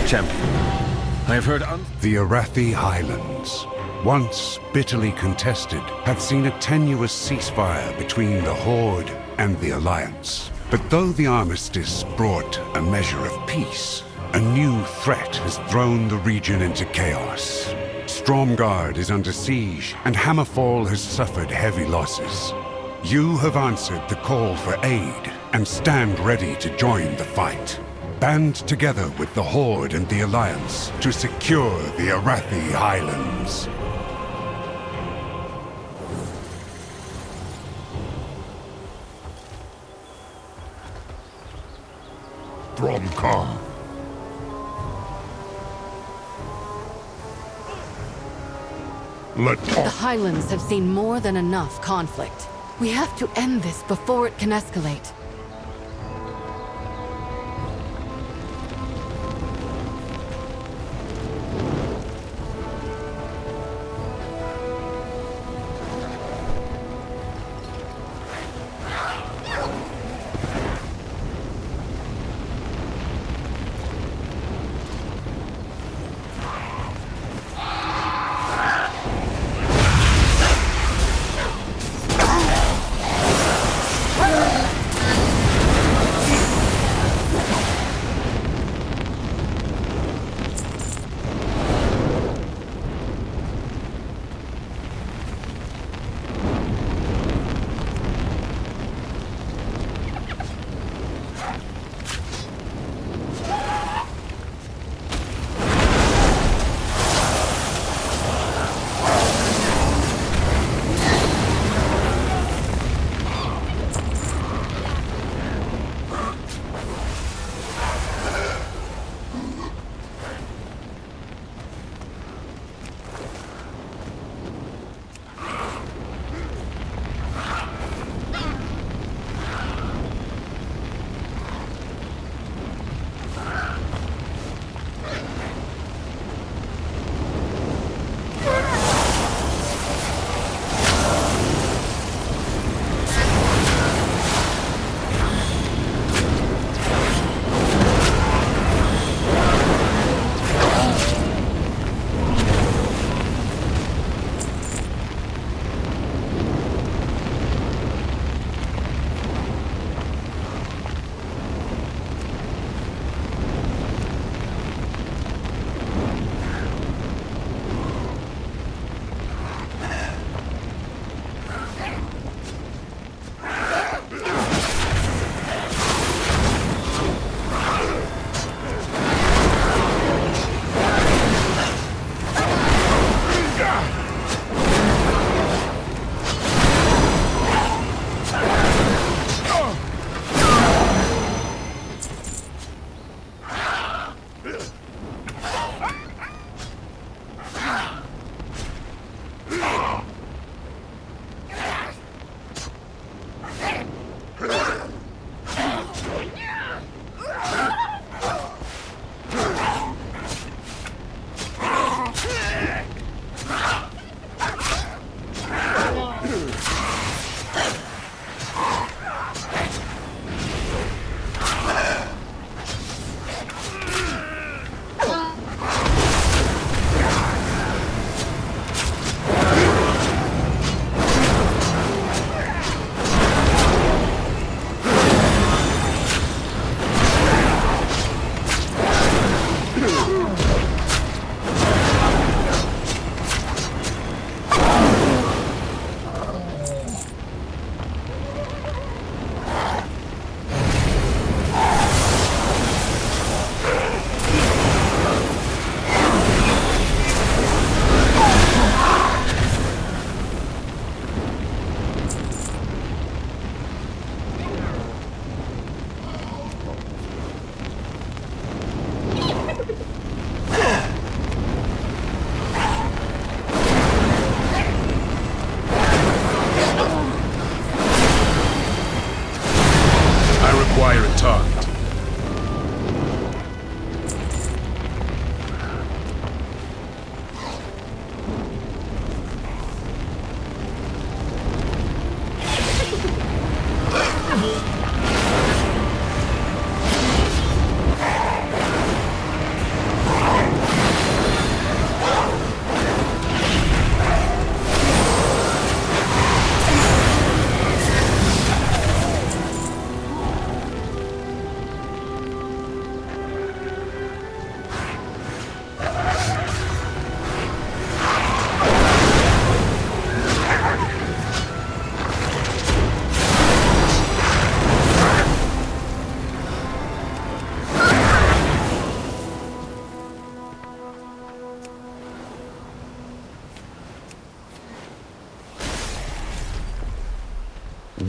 Champion, I have heard The Arathi Highlands, once bitterly contested, have seen a tenuous ceasefire between the Horde and the Alliance. But though the armistice brought a measure of peace, a new threat has thrown the region into chaos. Stormguard is under siege, and Hammerfall has suffered heavy losses. You have answered the call for aid, and stand ready to join the fight. Band together with the Horde and the Alliance to secure the Arathi Highlands. Bromcar. The Highlands have seen more than enough conflict. We have to end this before it can escalate.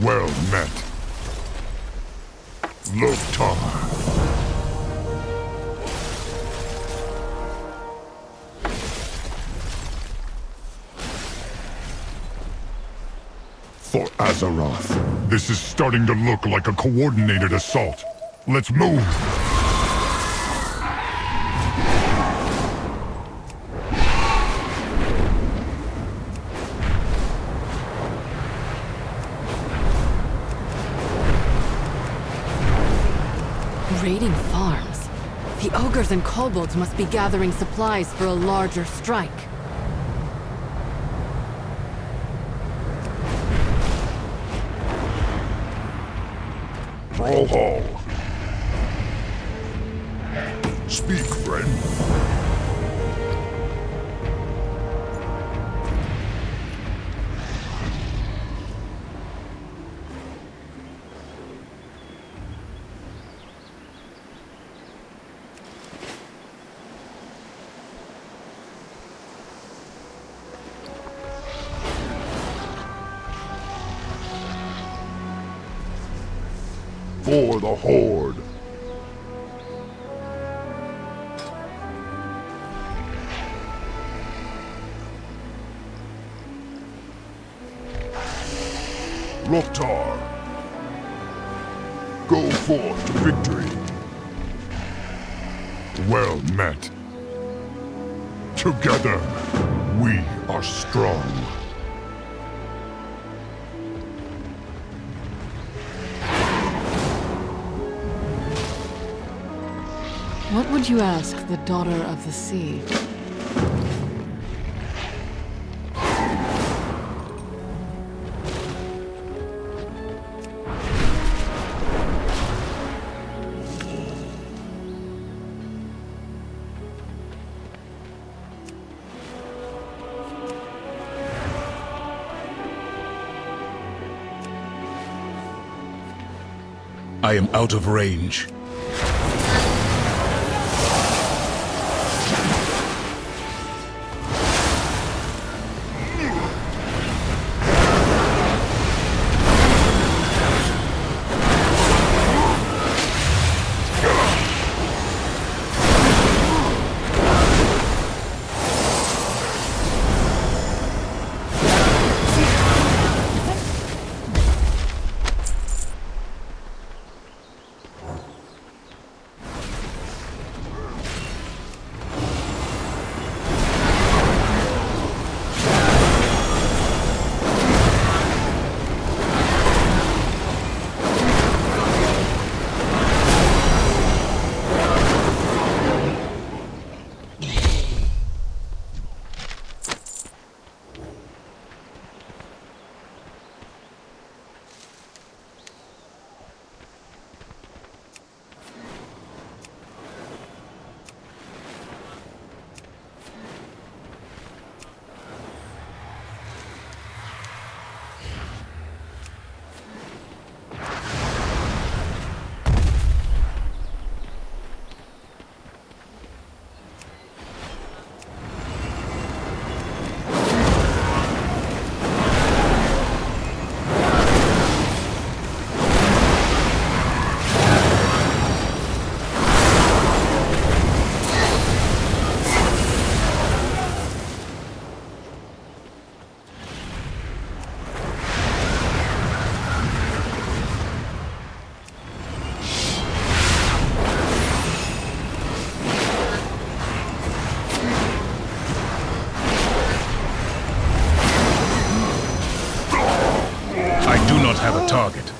Well met. Loktar. For Azeroth, this is starting to look like a coordinated assault. Let's move! Raiding farms. The ogres and kobolds must be gathering supplies for a larger strike. Brawl Hall. Speak, friend. For the Horde. Loktar. Go forth to victory. Well met. Together, we are strong. What would you ask the Daughter of the Sea? I am out of range. Have a target.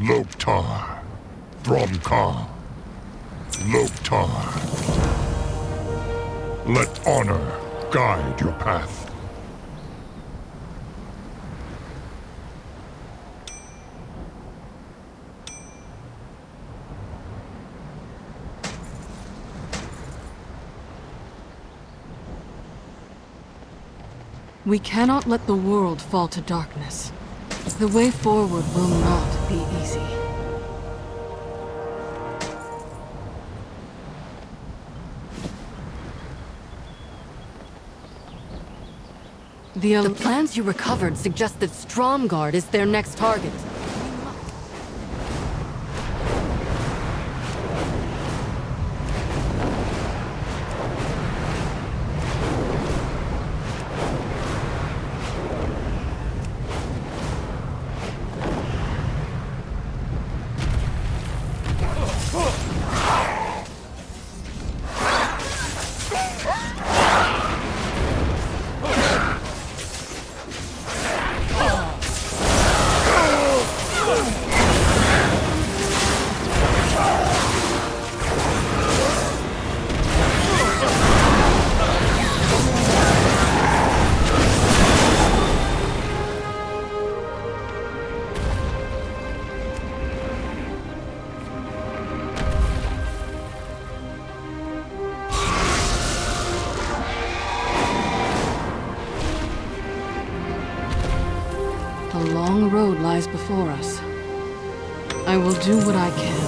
Loktar. Thromkar. Loktar. Let honor guide your path. We cannot let the world fall to darkness. The way forward will not be easy. The plans you recovered suggest that Stromgarde is their next target. A long road lies before us. I will do what I can.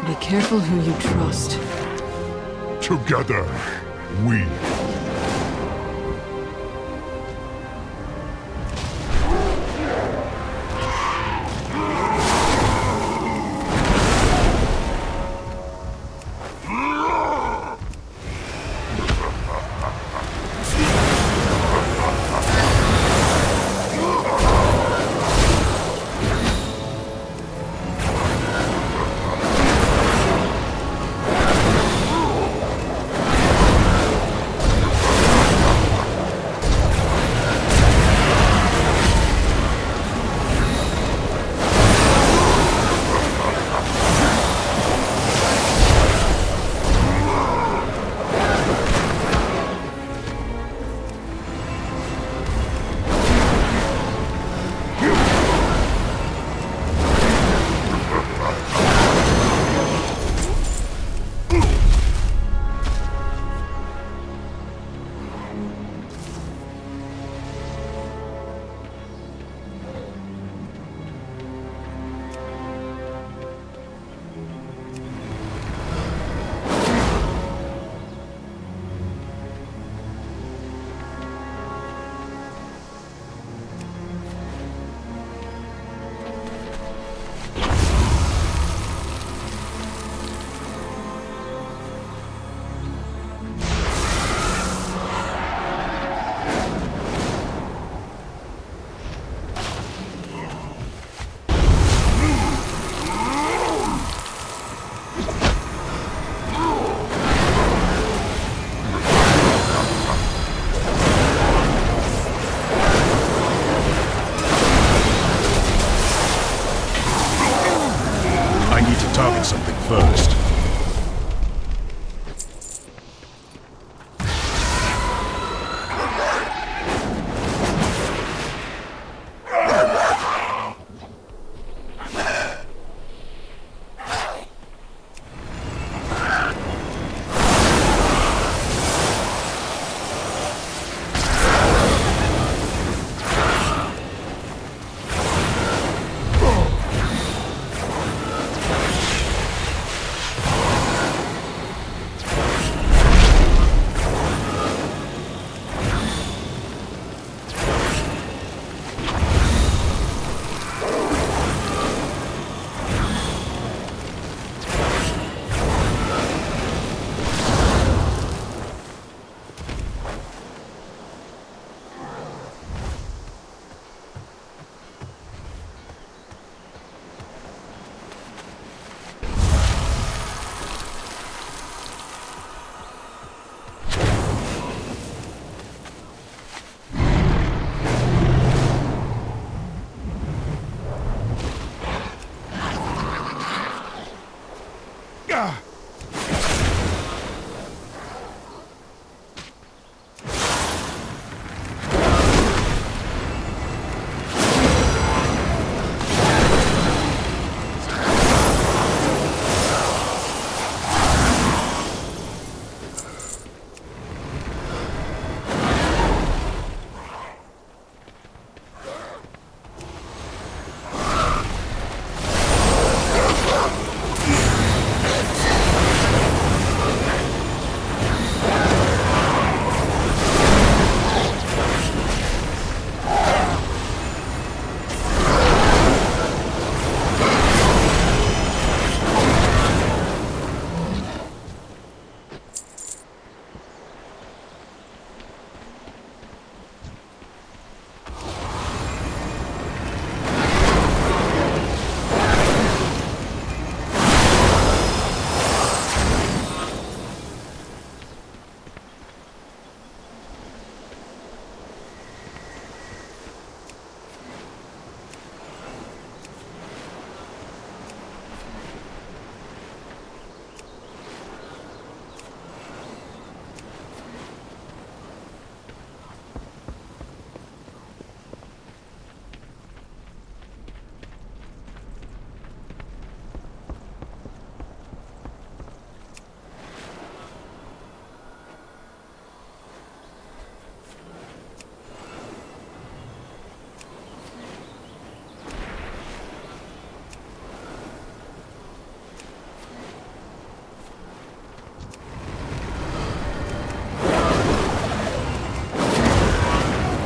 Be careful who you trust. Together, we.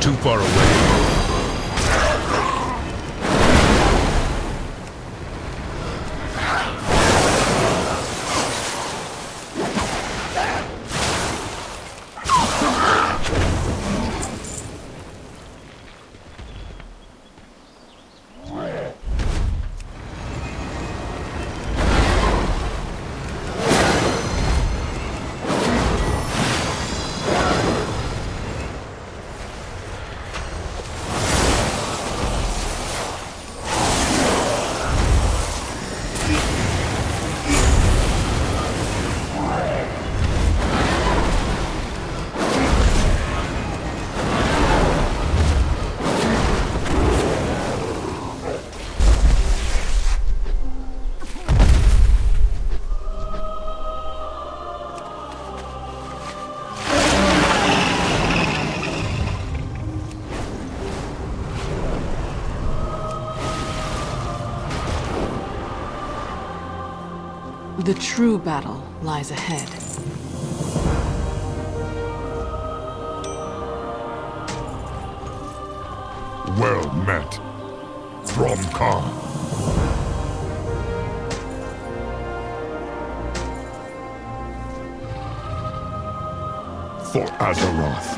too far away. The true battle lies ahead. Well met, Thromkar. For Azeroth.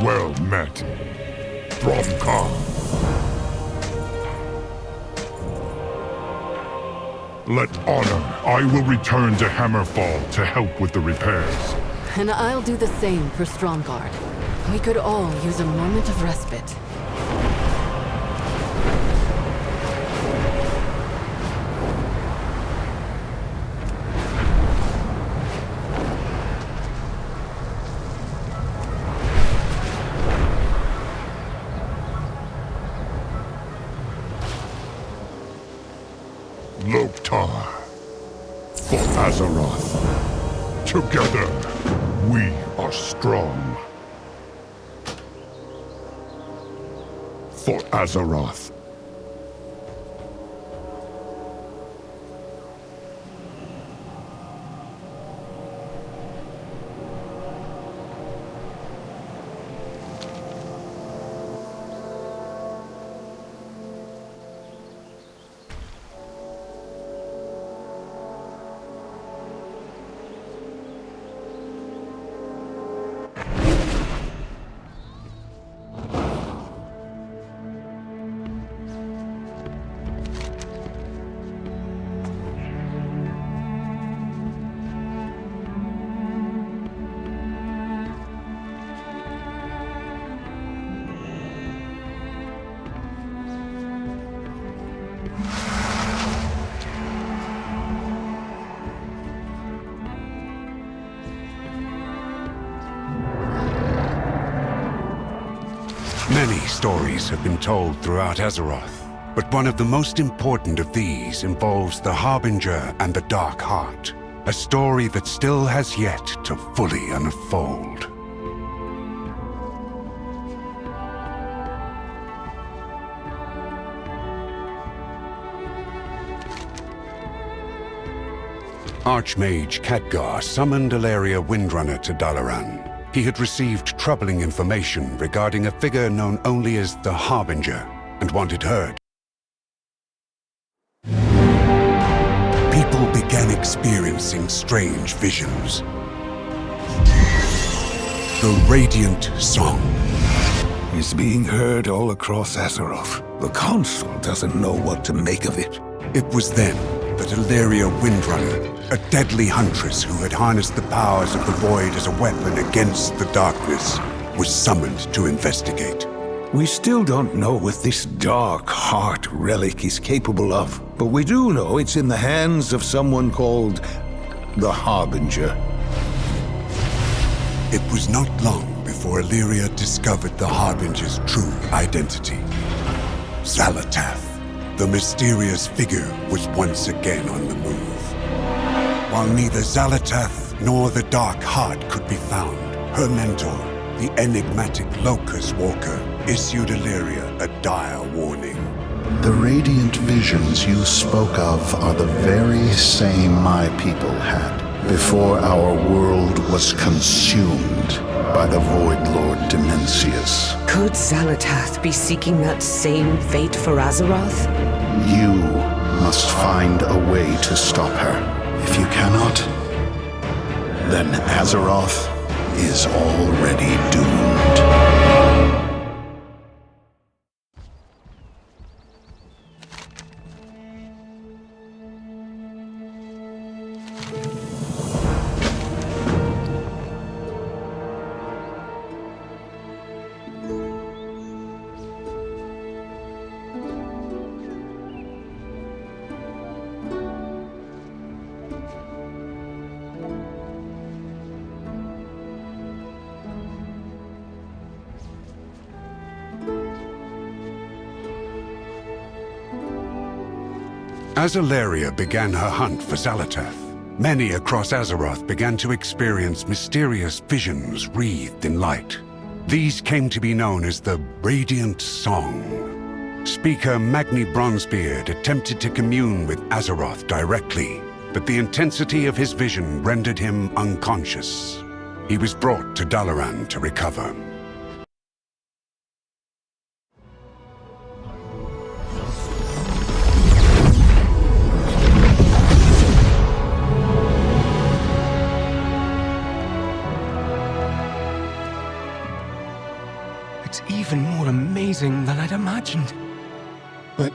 Well met, Thromkar. Let honor. I will return to Hammerfall to help with the repairs. And I'll do the same for Stromgarde. We could all use a moment of respite. Loktar. For Azeroth. Together, we are strong. For Azeroth. Many stories have been told throughout Azeroth, but one of the most important of these involves the Harbinger and the Dark Heart, a story that still has yet to fully unfold. Archmage Khadgar summoned Ilaria Windrunner to Dalaran. He had received troubling information regarding a figure known only as the Harbinger, and wanted her. People began experiencing strange visions. The Radiant Song. It's being heard all across Azeroth. The Council doesn't know what to make of it. It was then that Ilaria Windrunner, a deadly huntress who had harnessed the powers of the Void as a weapon against the darkness, was summoned to investigate. We still don't know what this dark heart relic is capable of, but we do know it's in the hands of someone called the Harbinger. It was not long before Illyria discovered the Harbinger's true identity. Xalatath, the mysterious figure, was once again on the move. While neither Xalatath nor the Dark Heart could be found, her mentor, the enigmatic Locust Walker, issued Illyria a dire warning. The radiant visions you spoke of are the very same my people had before our world was consumed by the Void Lord Dimensius. Could Xalatath be seeking that same fate for Azeroth? You must find a way to stop her. If you cannot, then Azeroth is already doomed. As Illyria began her hunt for Xalatath, many across Azeroth began to experience mysterious visions wreathed in light. These came to be known as the Radiant Song. Speaker Magni Bronzebeard attempted to commune with Azeroth directly, but the intensity of his vision rendered him unconscious. He was brought to Dalaran to recover. It's even more amazing than I'd imagined. But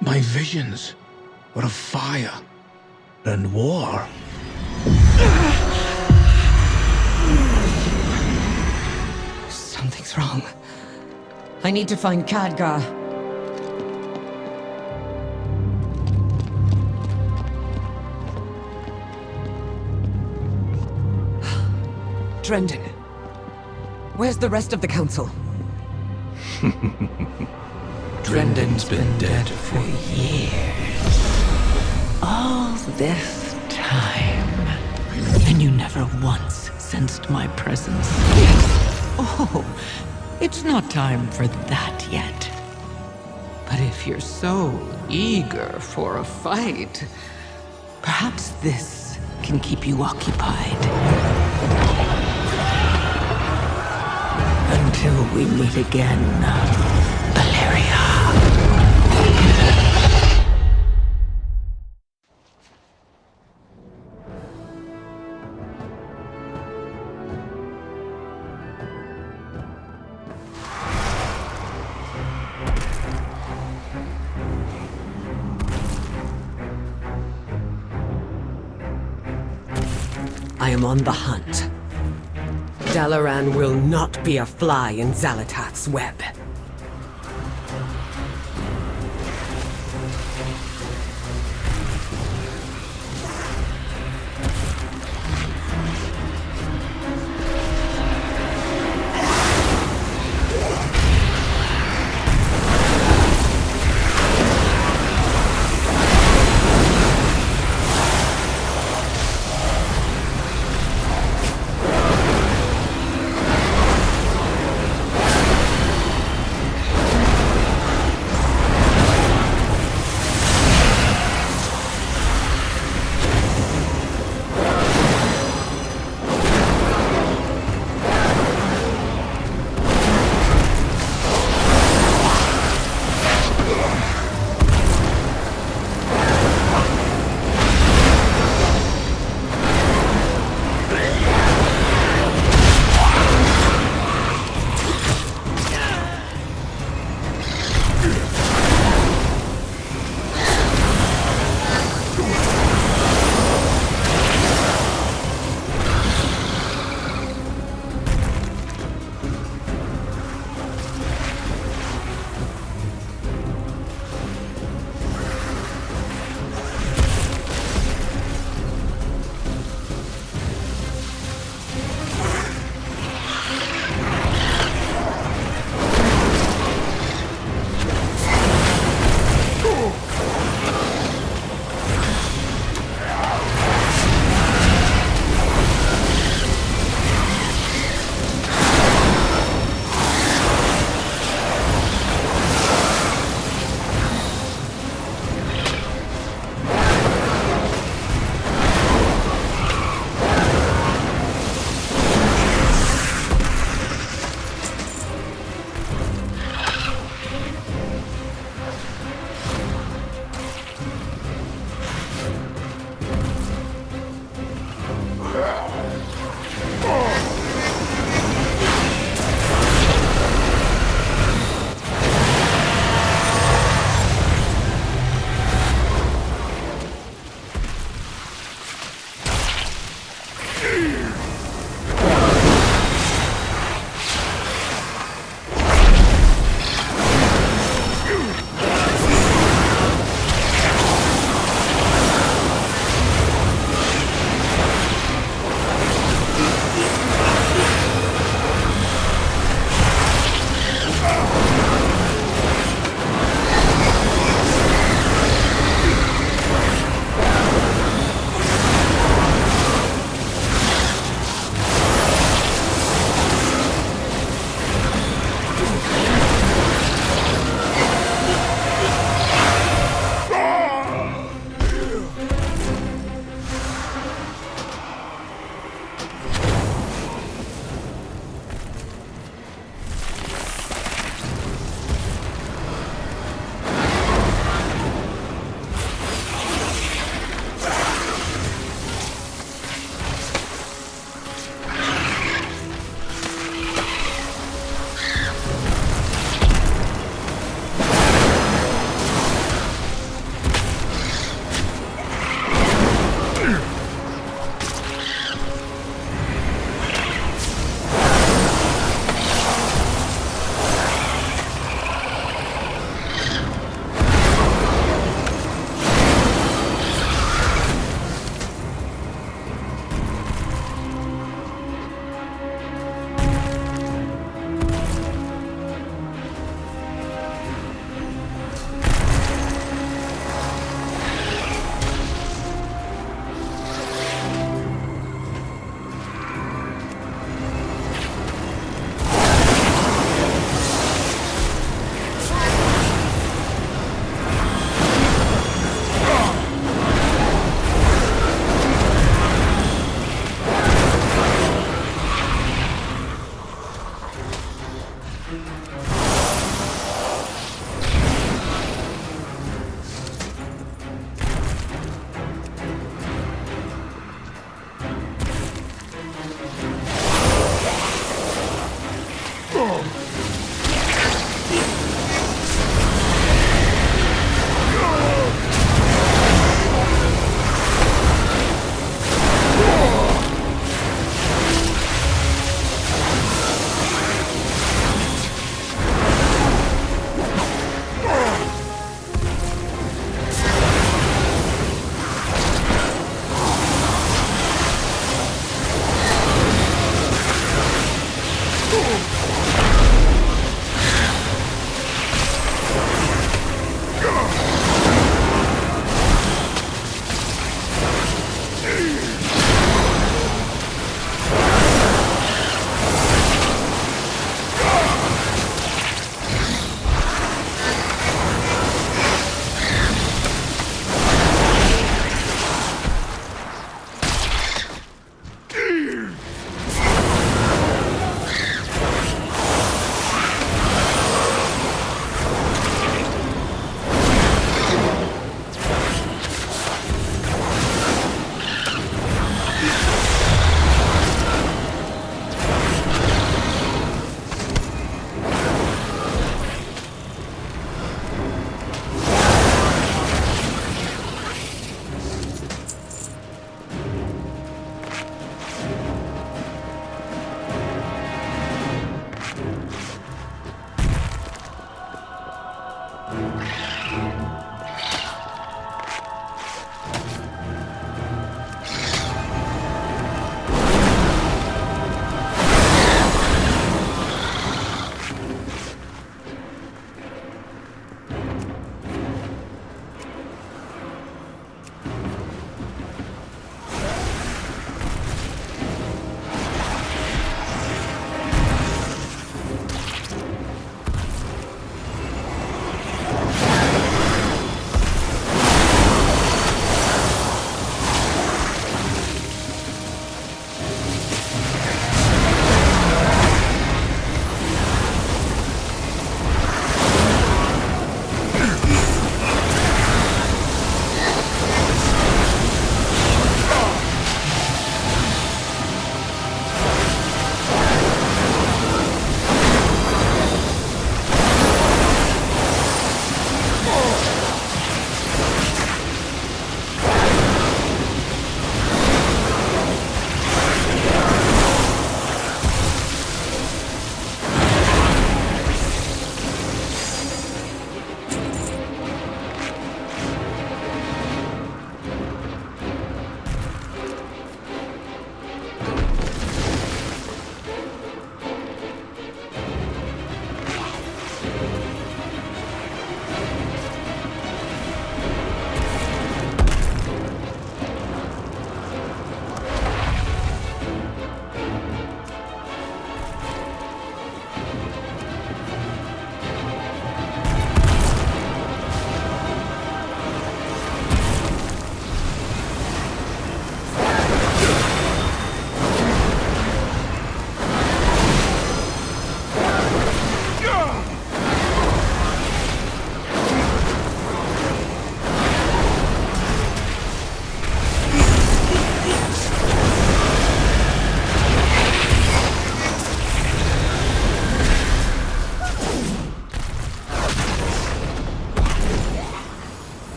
my visions were of fire and war. Something's wrong. I need to find Khadgar. Drendon. Where's the rest of the council? Drendon's been dead for years. All this time. And you never once sensed my presence. Oh, it's not time for that yet. But if you're so eager for a fight, perhaps this can keep you occupied. Until we meet again, Valeria. I am on the hunt. Dalaran will not be a fly in Xalatath's web.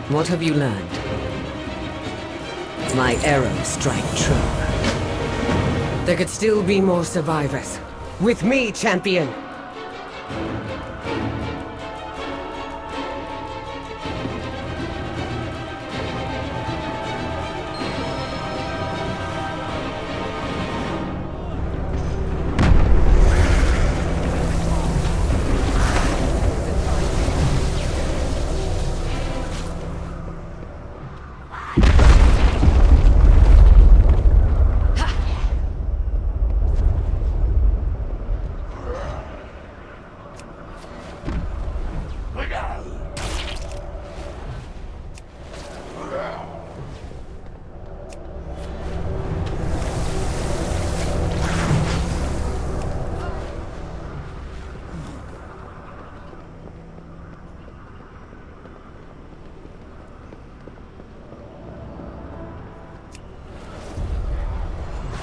What have you learned? My arrows strike true. There could still be more survivors. With me, champion!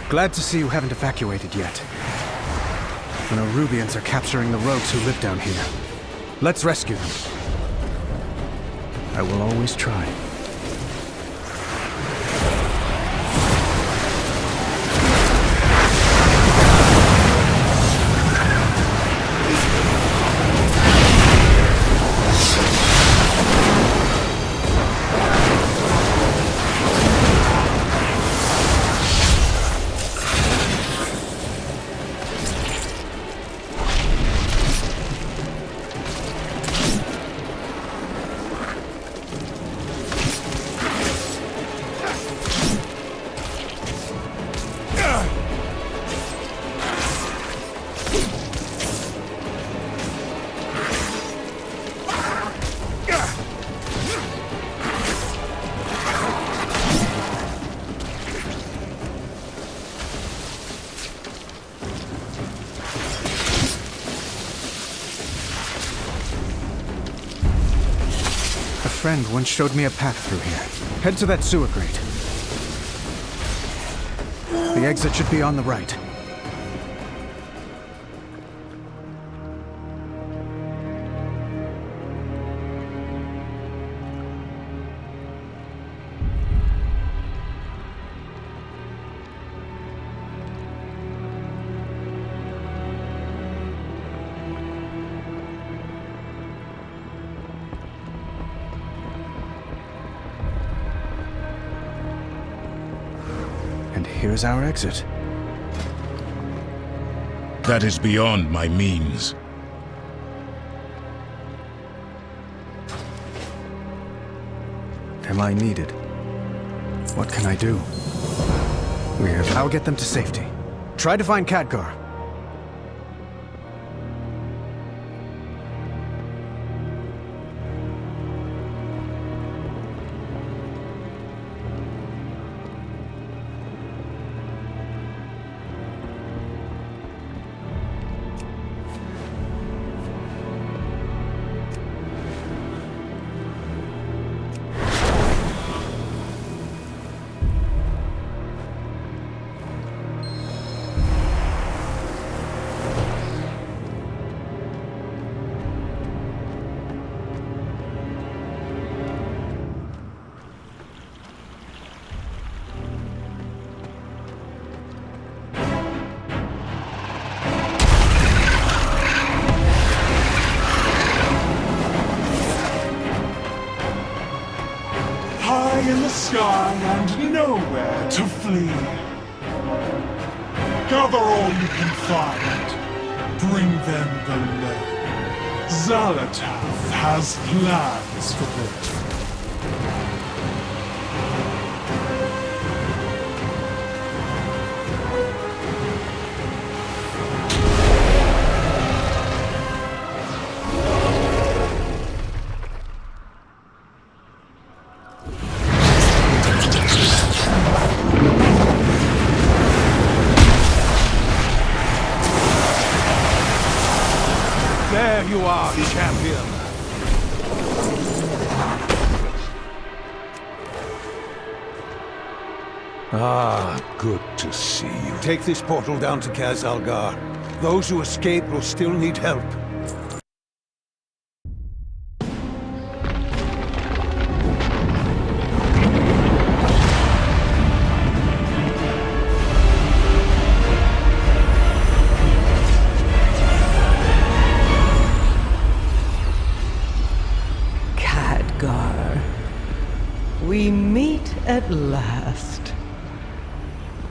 Glad to see you haven't evacuated yet. The Nerubians are capturing the rogues who live down here. Let's rescue them. I will always try. A friend once showed me a path through here. Head to that sewer grate. The exit should be on the right. And here's our exit. That is beyond my means. Am I needed? What can I do? I'll get them to safety. Try to find Khadgar. In the sky and nowhere to flee. Gather all you can find, bring them below. Xalatath has plans for them. There you are, champion. Ah, good to see you. Take this portal down to Kaz-Algar. Those who escape will still need help. At last.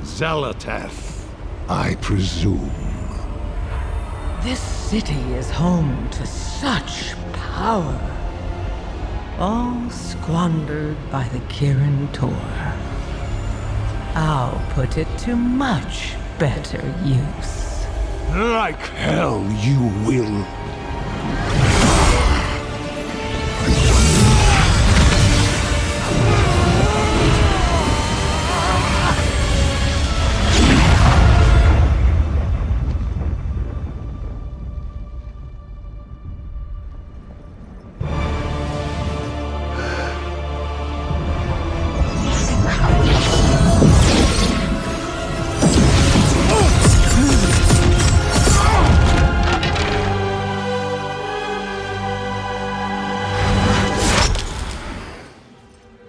Zalatath, I presume. This city is home to such power. All squandered by the Kirin Tor. I'll put it to much better use. Like hell you will.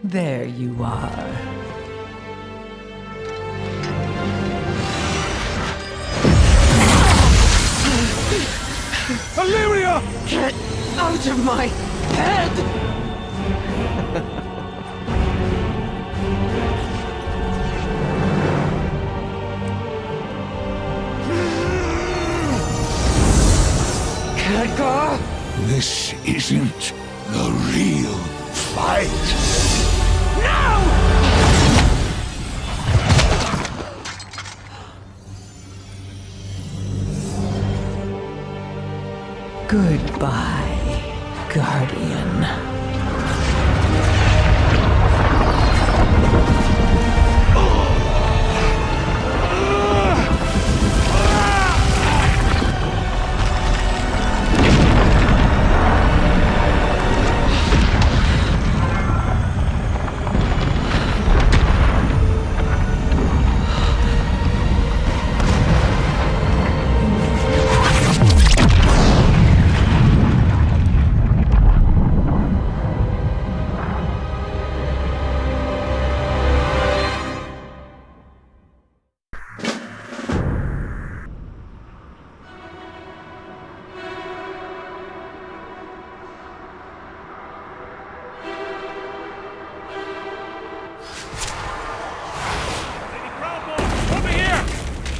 There you are. Illyria! Get out of my head! Khadgar! This isn't the real fight. Goodbye, Guardian.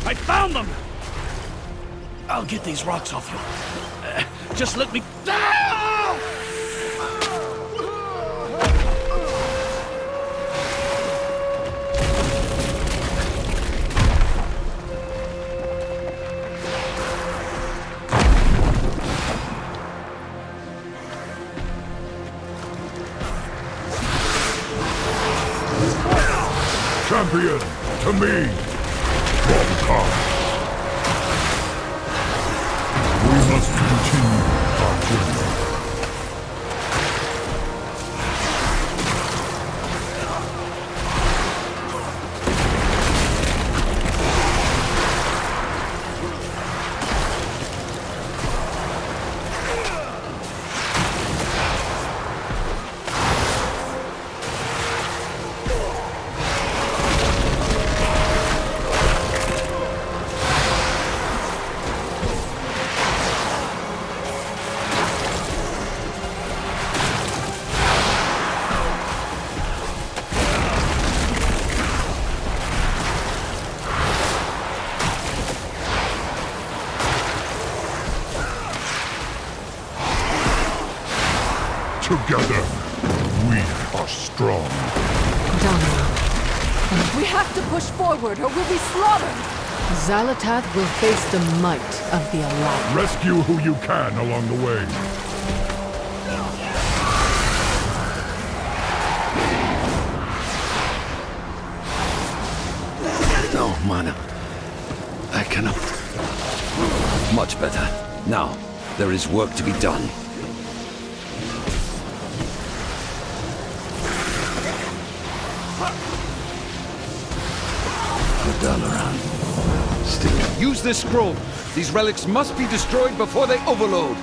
I found them! I'll get these rocks off you. Just let me... Ah! Champion, to me! Come. We must continue our journey. Together, we are strong. Donna, we have to push forward or we'll be slaughtered! Zalatath will face the might of the Alliance. Rescue who you can along the way. No, Mana. I cannot. Much better. Now, there is work to be done. Dalaran. Still. Use this scroll. These relics must be destroyed before they overload.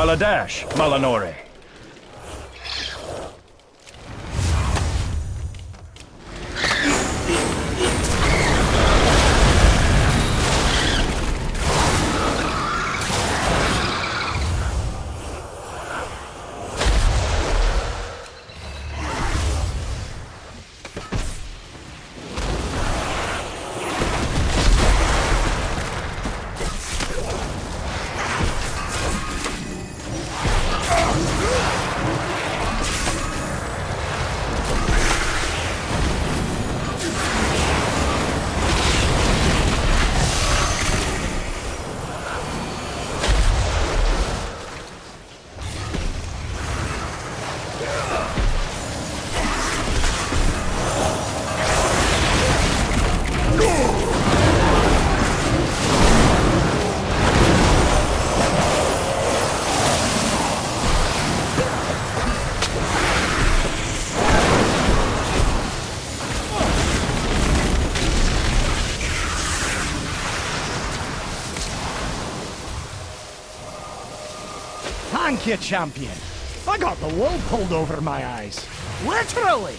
Baladash, Malanore. Thank you, champion. I got the wool pulled over my eyes. Literally!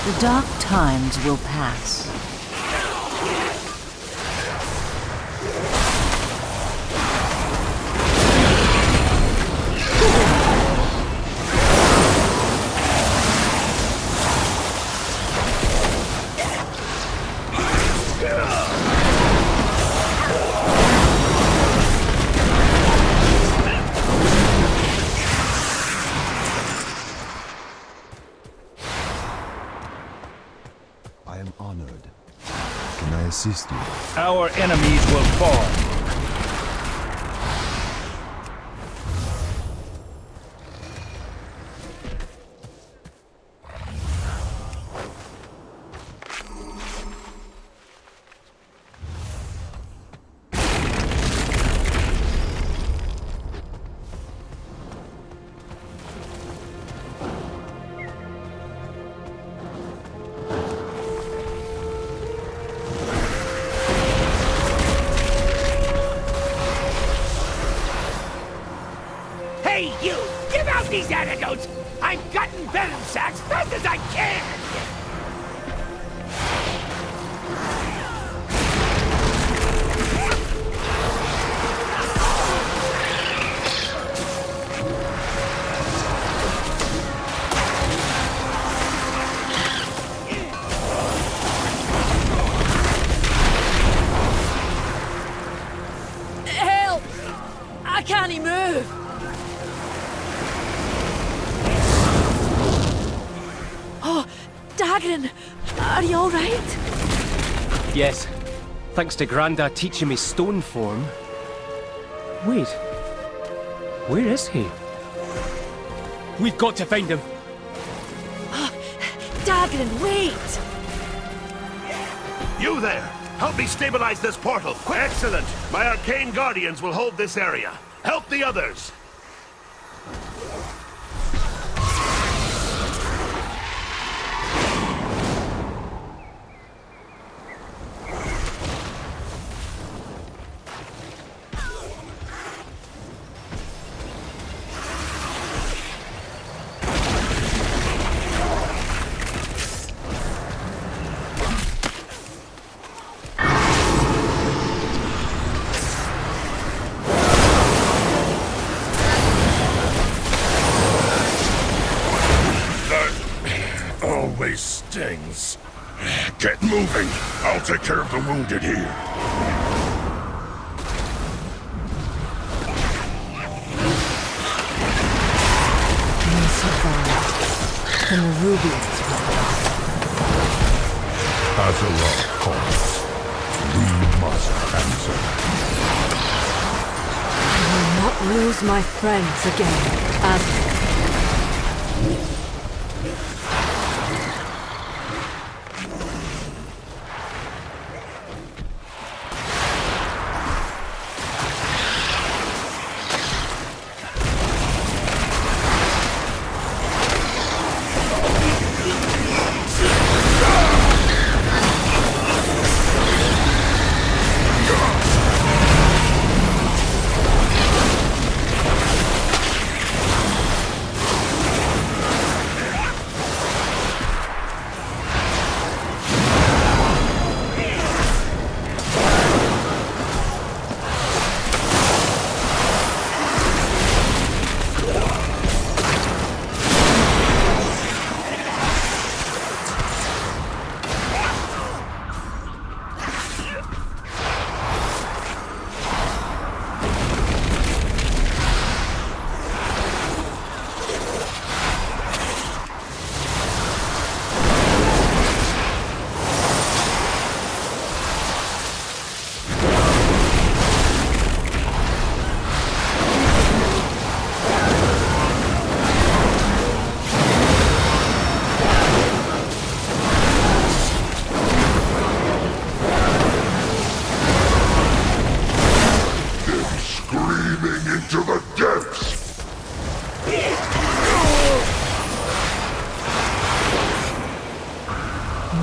The dark times will pass. I am honored. Can I assist you? Our enemies will fall. Hey, you! Give out these antidotes! I'm gutting venom sacks fast as I can! Help! I can't move! Oh, Dagran, are you all right? Yes. Thanks to Granda teaching me stone form. Wait. Where is he? We've got to find him. Dagran, wait! You there! Help me stabilize this portal! Excellent! My arcane guardians will hold this area. Help the others! Always stings. Get moving. I'll take care of the wounded here. We survived. The Nerubians Azeroth calls. We must answer. I will not lose my friends again, Azeroth.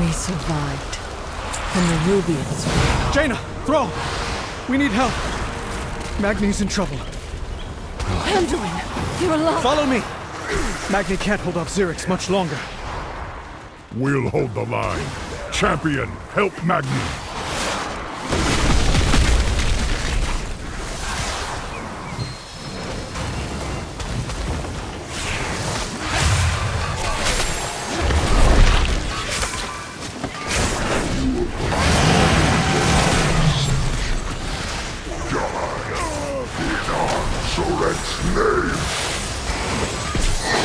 We survived. And the Rubians were... Jaina! Thrall! We need help! Magni's in trouble. Anduin! You're alive! Follow me! Magni can't hold off Xerix much longer. We'll hold the line. Champion, help Magni.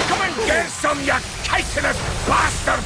Come and get some, you chitinous bastard!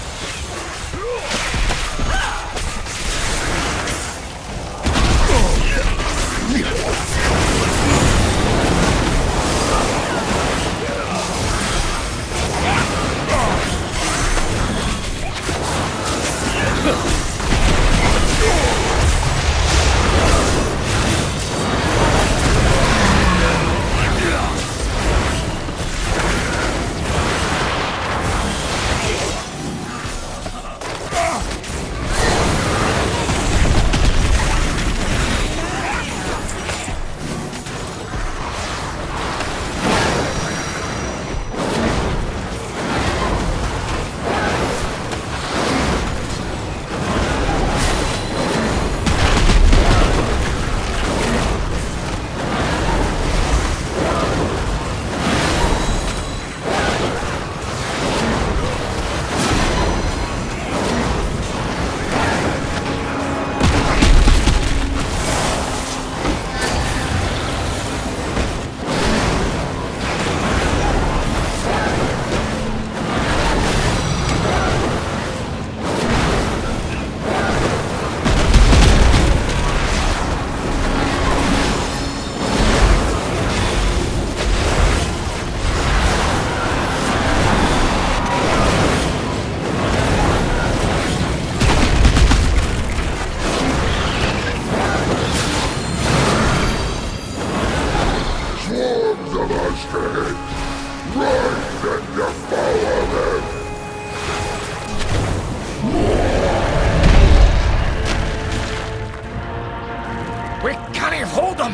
We can't hold them!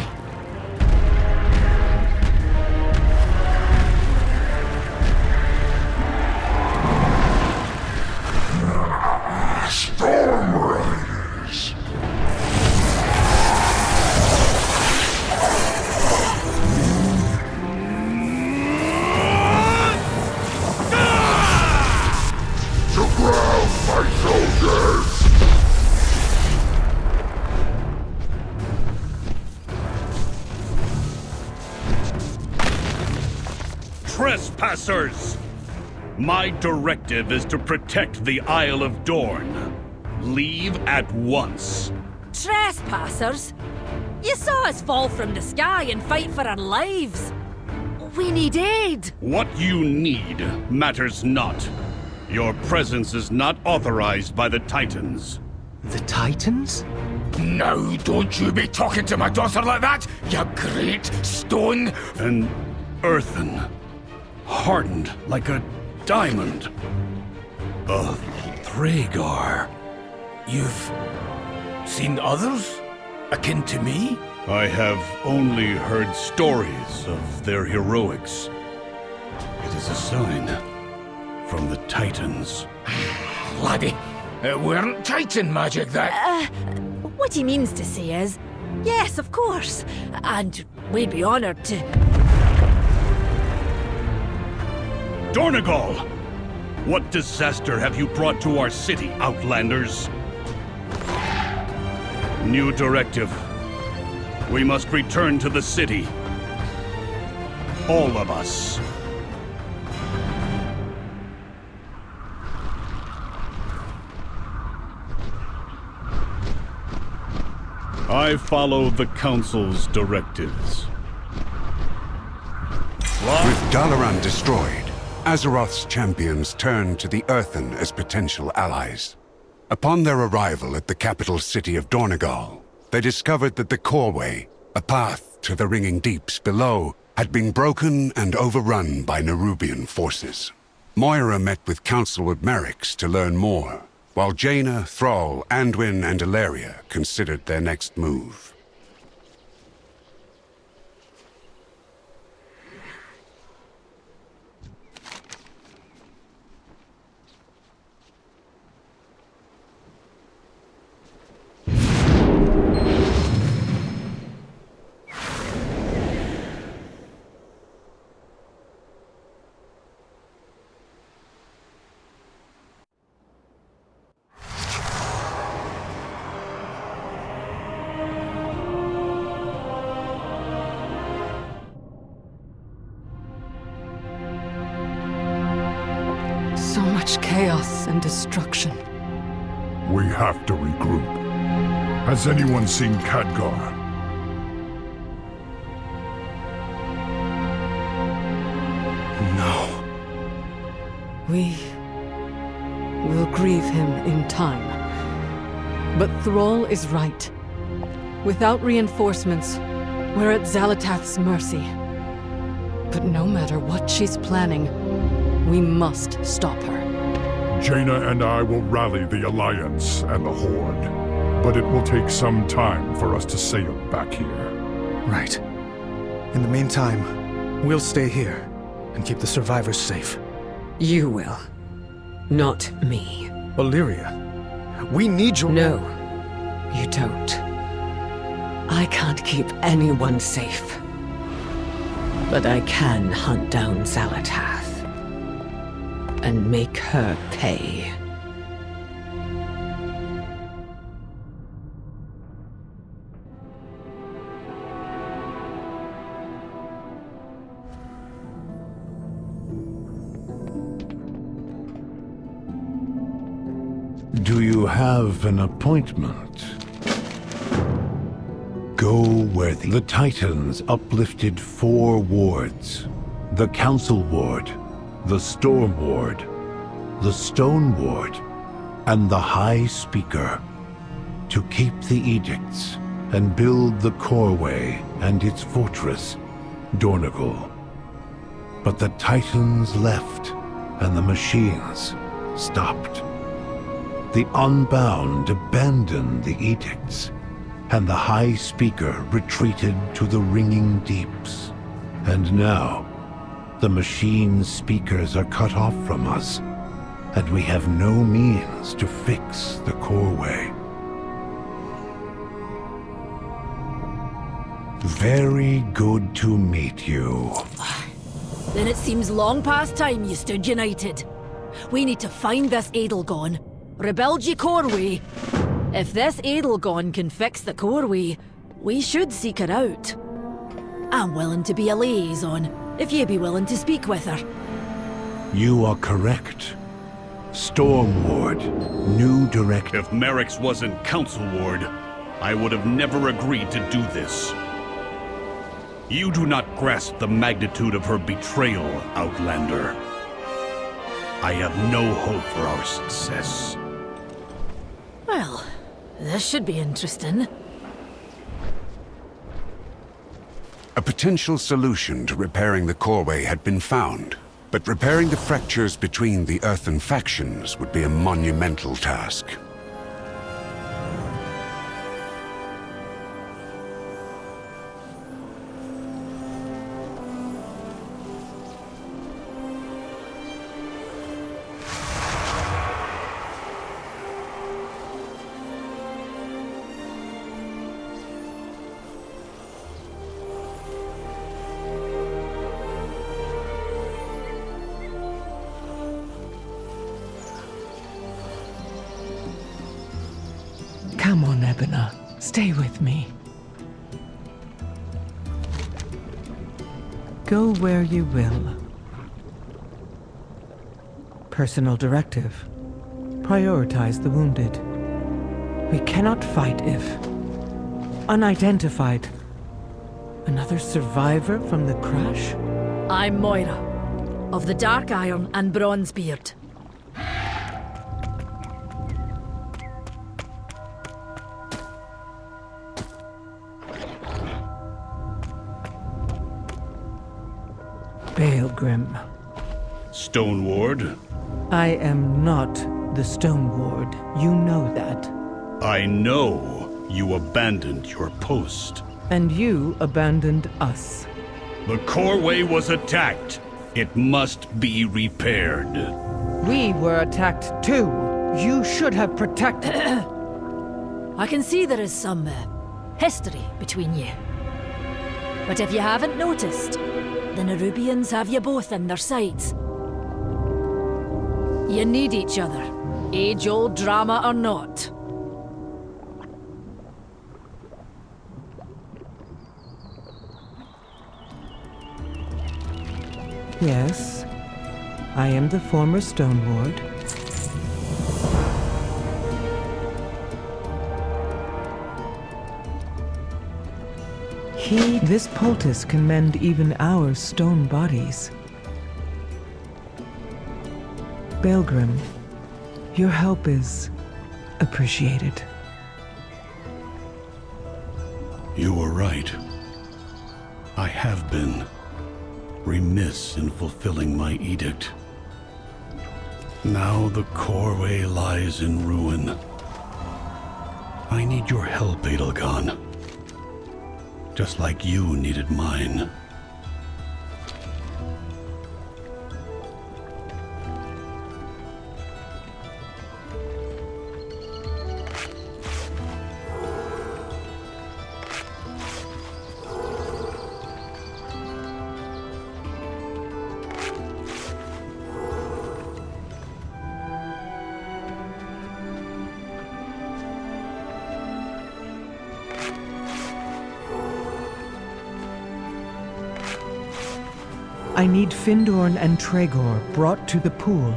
Storm Riders! To ground, my soldiers! Trespassers! My directive is to protect the Isle of Dorne. Leave at once. Trespassers? You saw us fall from the sky and fight for our lives. We need aid. What you need matters not. Your presence is not authorized by the Titans. The Titans? Now don't you be talking to my daughter like that, you great stone! An earthen, hardened like a diamond. A Thragar. You've seen others? Akin to me? I have only heard stories of their heroics. It is a sign from the Titans. Laddie, it weren't Titan magic that... What he means to say is, yes, of course, and we'd be honored to... Dornegal! What disaster have you brought to our city, Outlanders? New directive. We must return to the city. All of us. I follow the Council's directives. With Dalaran destroyed, Azeroth's champions turned to the Earthen as potential allies. Upon their arrival at the capital city of Dornegal, they discovered that the Coreway, a path to the ringing deeps below, had been broken and overrun by Nerubian forces. Moira met with Councilwood Merrick's to learn more, while Jaina, Thrall, Anduin, and Ilaria considered their next move. So much chaos and destruction. We have to regroup. Has anyone seen Khadgar? No. We will grieve him in time. But Thrall is right. Without reinforcements, we're at Zalatath's mercy. But no matter what she's planning, we must stop her. Jaina and I will rally the Alliance and the Horde, but it will take some time for us to sail back here. Right. In the meantime, we'll stay here and keep the survivors safe. You will. Not me. Illyria, we need your— No, you don't. I can't keep anyone safe. But I can hunt down Zalatath and make her pay. Do you have an appointment? Go where the Titans uplifted 4 wards. The Council Ward, the Storm Ward, the Stone Ward, and the High Speaker, to keep the edicts and build the Coreway and its fortress, Dornogal. But the Titans left, and the machines stopped. The Unbound abandoned the edicts, and the High Speaker retreated to the Ringing Deeps. And now, the Machine's speakers are cut off from us, and we have no means to fix the Coreway. Very good to meet you. Then it seems long past time you stood united. We need to find this Edelgone, rebuild ye Coreway. If this Edelgone can fix the Coreway, we should seek her out. I'm willing to be a liaison, if ye be willing to speak with her. You are correct. Storm Ward, new director. If Merrick's wasn't Council Ward, I would have never agreed to do this. You do not grasp the magnitude of her betrayal, Outlander. I have no hope for our success. Well, this should be interesting. A potential solution to repairing the Coreway had been found, but repairing the fractures between the Earthen factions would be a monumental task. Come on, Ebona. Stay with me. Go where you will. Personal directive. Prioritize the wounded. We cannot fight if... unidentified. Another survivor from the crash? I'm Moira, of the Dark Iron and Bronzebeard. Baelgrim. Stone Ward? I am not the Stone Ward. You know that. I know you abandoned your post. And you abandoned us. The Coreway was attacked. It must be repaired. We were attacked too. You should have protected... I can see there is some history between you. But if you haven't noticed, the Nerubians have you both in their sights. You need each other, age-old drama or not. Yes, I am the former Stone Ward. This poultice can mend even our stone bodies. Belgrim, your help is appreciated. You were right. I have been remiss in fulfilling my edict. Now the Coreway lies in ruin. I need your help, Edelgard. Just like you needed mine. I need Findorn and Tregor brought to the pool.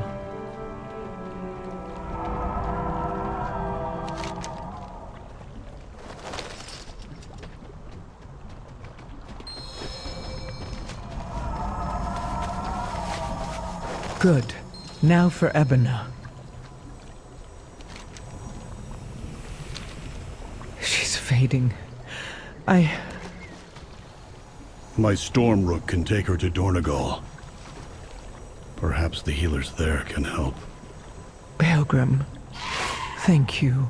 Good. Now for Ebona. She's fading. My Stormrook can take her to Dornegal. Perhaps the healers there can help. Belgrim, thank you.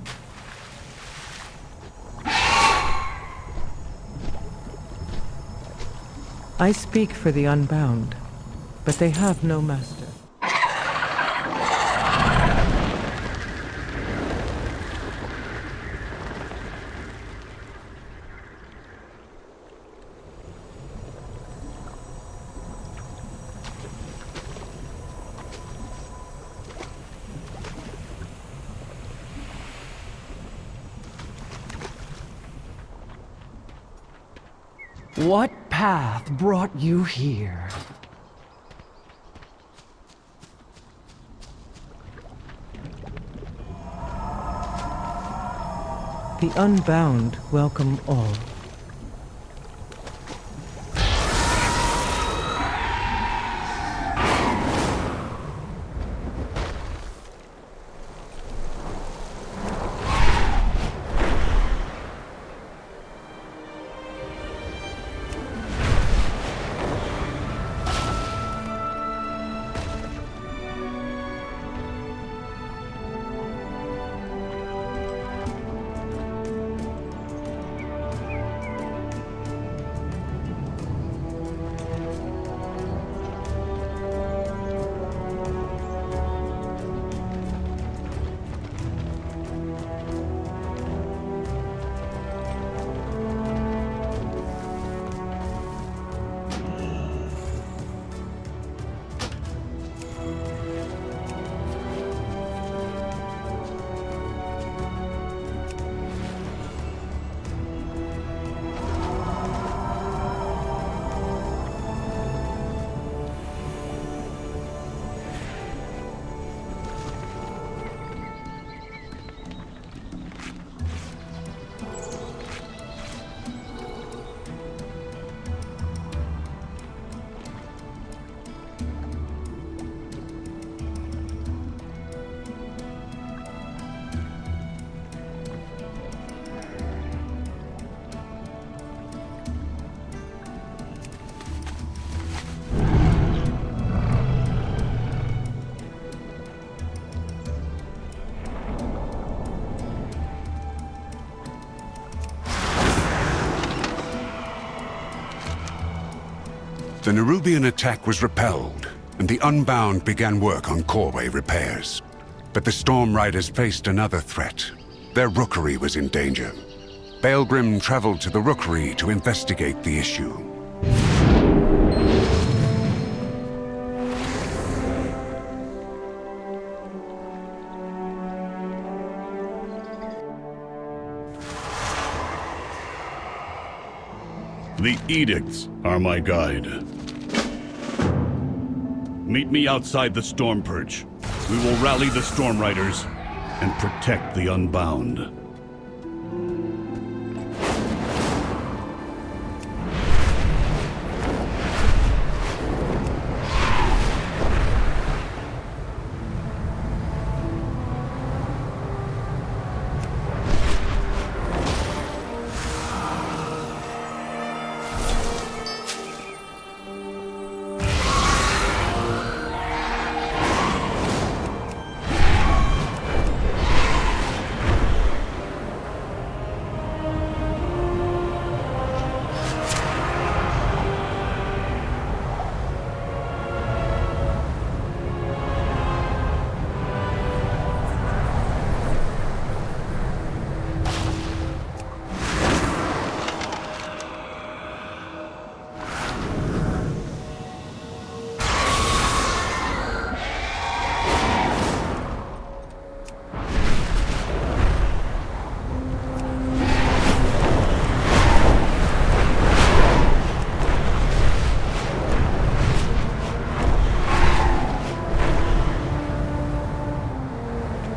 I speak for the Unbound, but they have no master. What path brought you here? The Unbound welcome all. The Nerubian attack was repelled, and the Unbound began work on Coreway repairs. But the Storm Riders faced another threat. Their rookery was in danger. Baelgrim traveled to the rookery to investigate the issue. The edicts are my guide. Meet me outside the Storm Perch. We will rally the Storm Riders and protect the Unbound.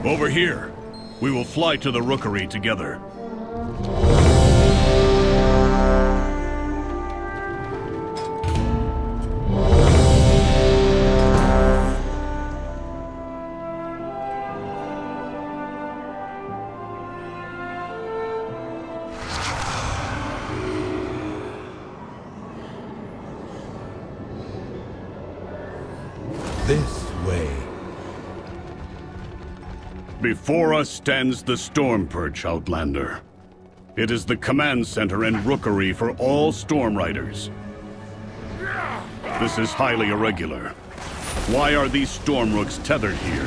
Over here. We will fly to the rookery together. This way. Before us stands the Storm Perch, Outlander. It is the command center and rookery for all Storm Riders. This is highly irregular. Why are these Storm Rooks tethered here?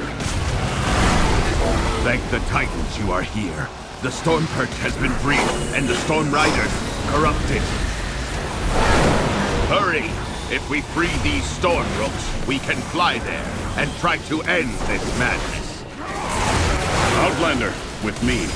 Thank the Titans you are here. The Storm Perch has been freed, and the Storm Riders corrupted. Hurry! If we free these Storm Rooks, we can fly there and try to end this madness. Outlander, with me.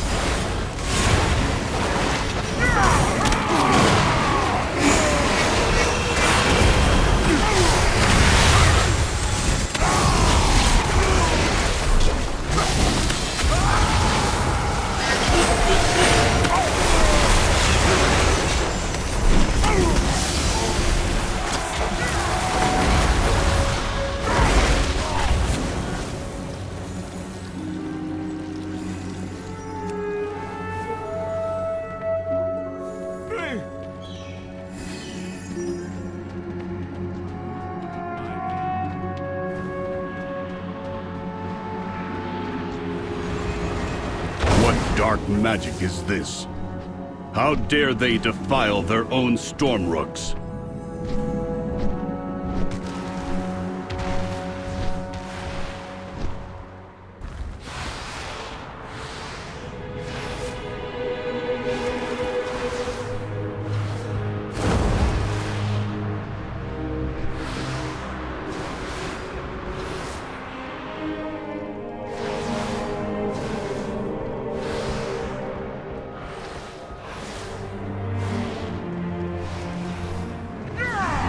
Dark magic is this? How dare they defile their own Storm Rooks?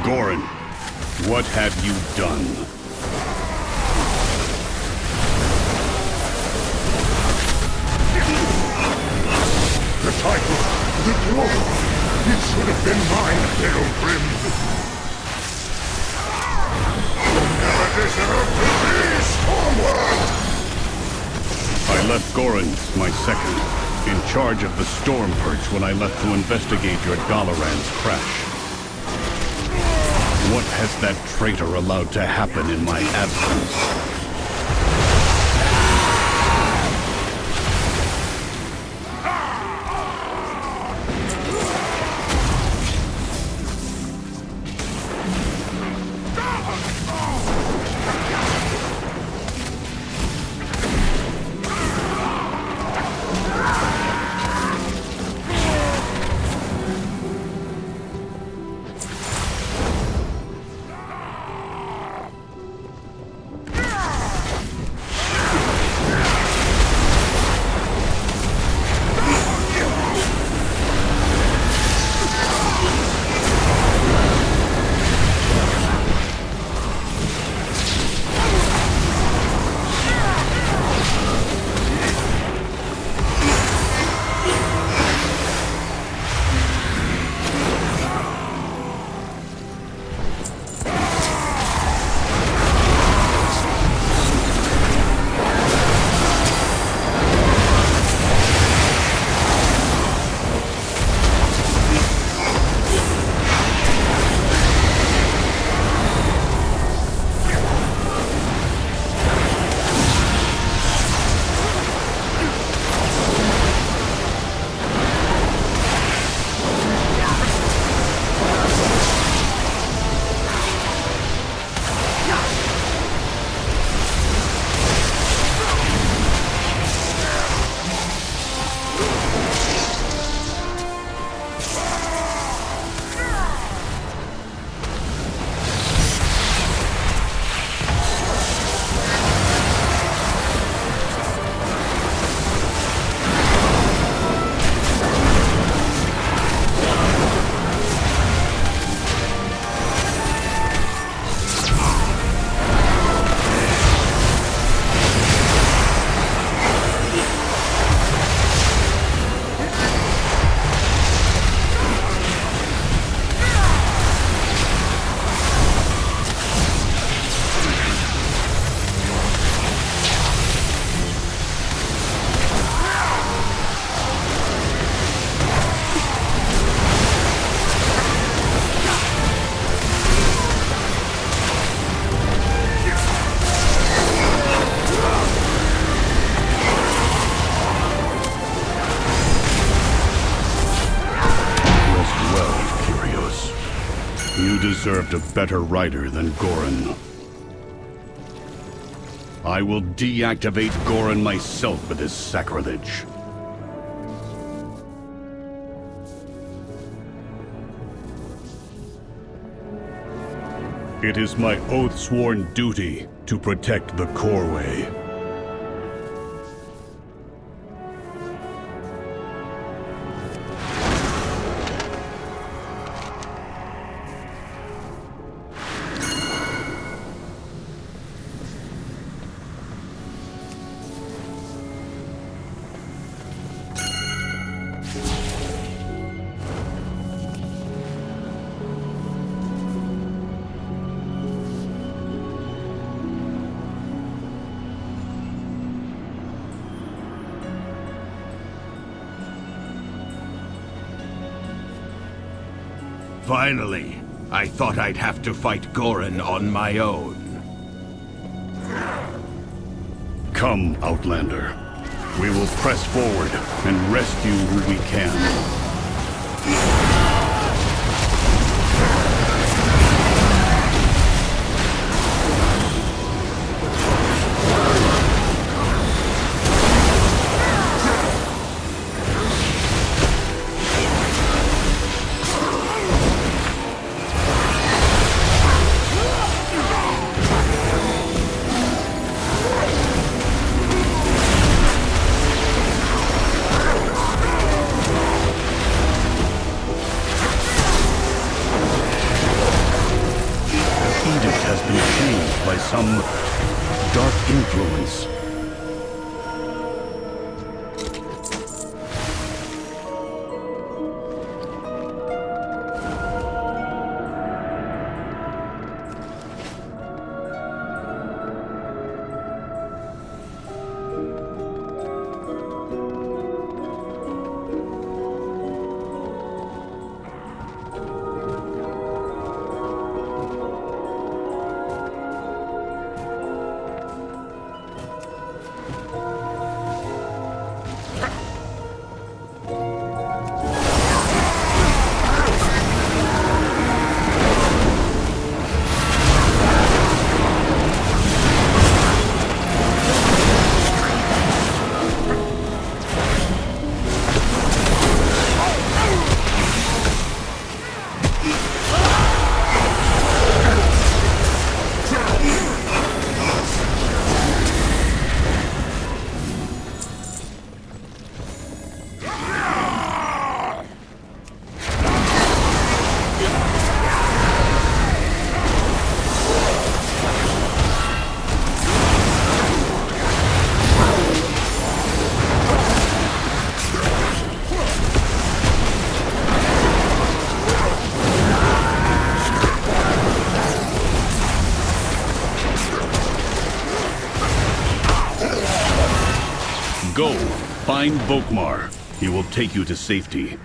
Gorin, what have you done? The title, the throne, it should have been mine, Baelgrim. You never deserved to be Stormward! I left Gorin, my second, in charge of the Storm Perch when I left to investigate your Dalaran's crash. What has that traitor allowed to happen in my absence? deserved a better rider than Goran. I will deactivate Goran myself for this sacrilege. It is my oath-sworn duty to protect the Coreway. Finally, I thought I'd have to fight Goran on my own. Come, Outlander. We will press forward and rescue who we can. Some dark influence. Go, find Volkmar. He will take you to safety.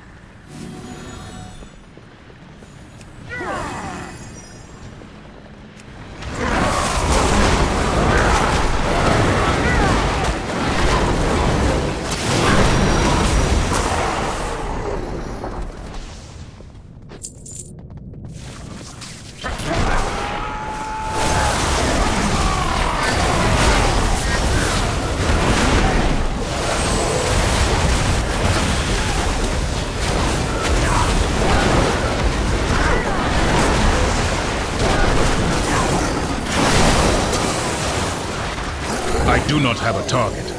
I do not have a target.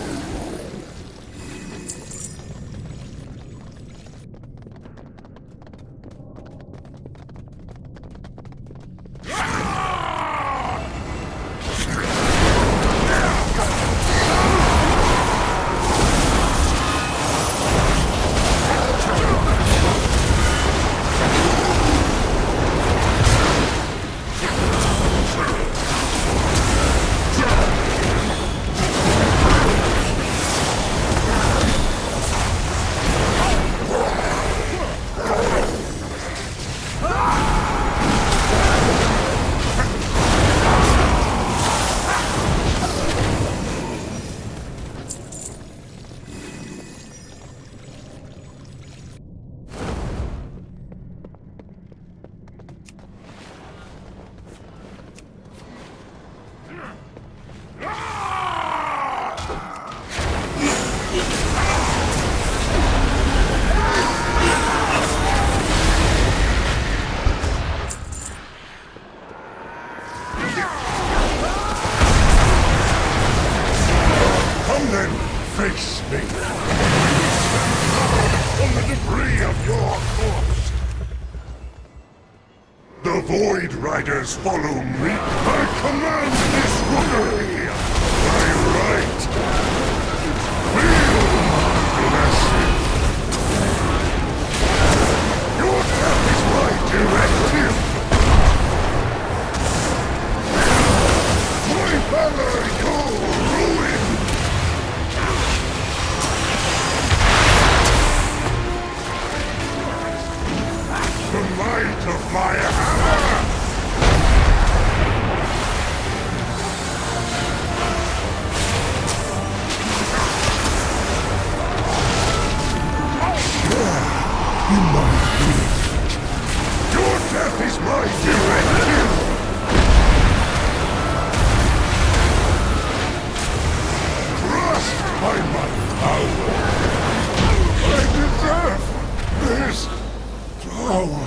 free of your corpse. The Void Riders follow me. I command this runnery by right. Feel my blessing. Your death is my directive. My valor, your ruin. The might of my hammer! In my feet. Your death is my directive! Crushed by my power! I deserve this power!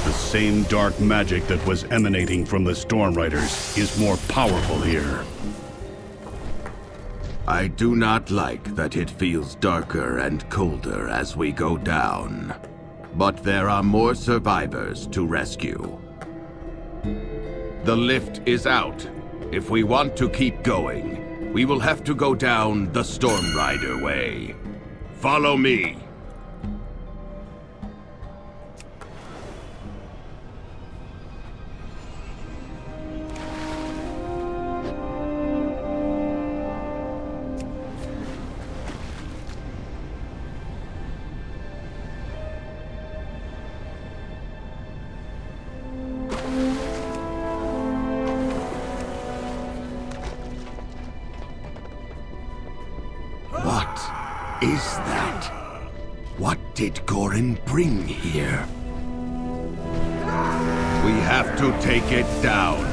The same dark magic that was emanating from the Storm Riders is more powerful here. I do not like that it feels darker and colder as we go down. But there are more survivors to rescue. The lift is out. If we want to keep going, we will have to go down the Storm Rider way. Follow me. What is that? What did Gorin bring here? We have to take it down.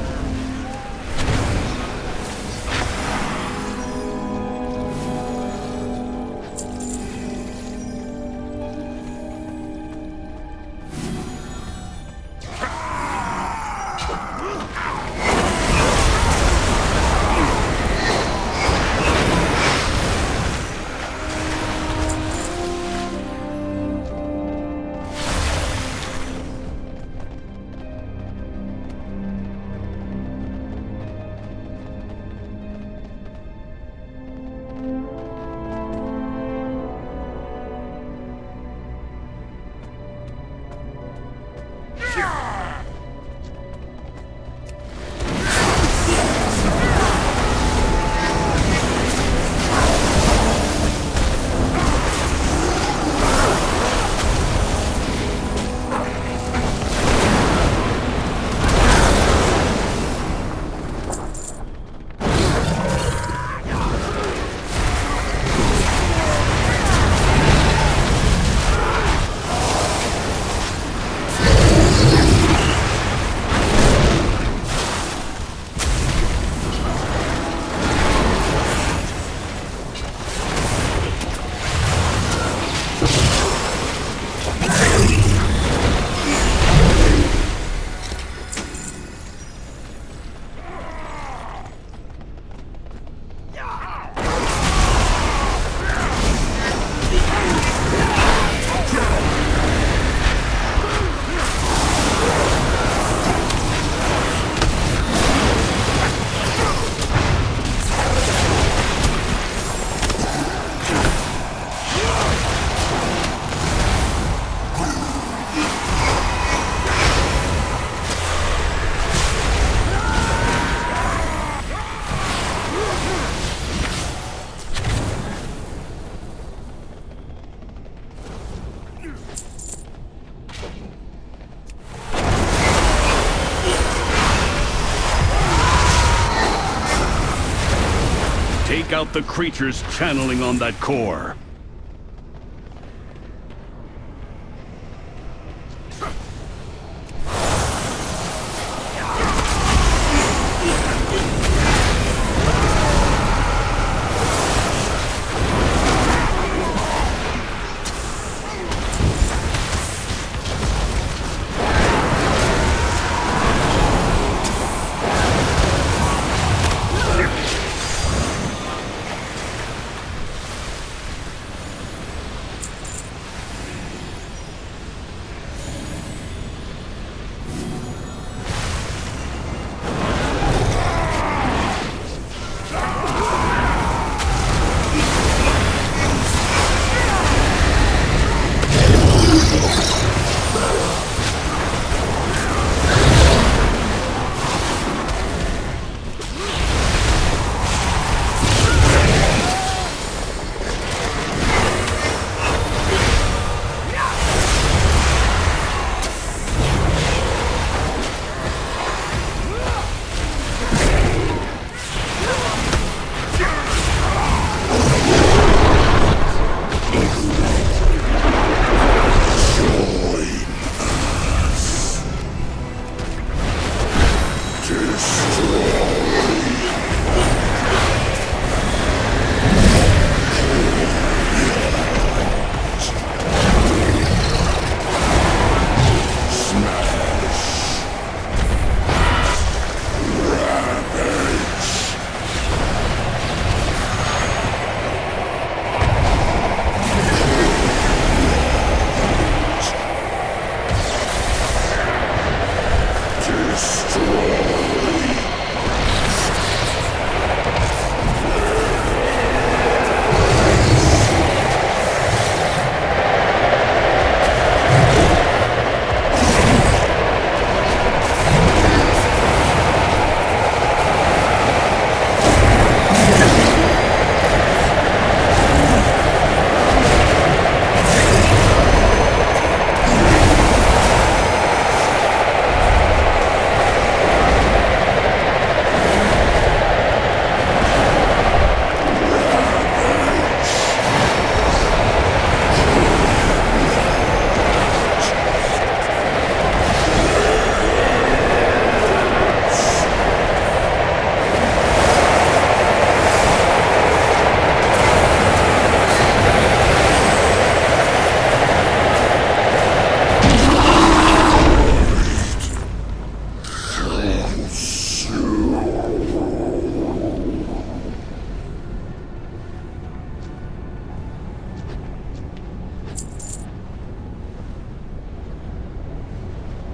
take out the creatures channeling on that core.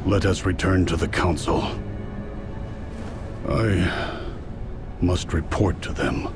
Let us return to the Council. I must report to them.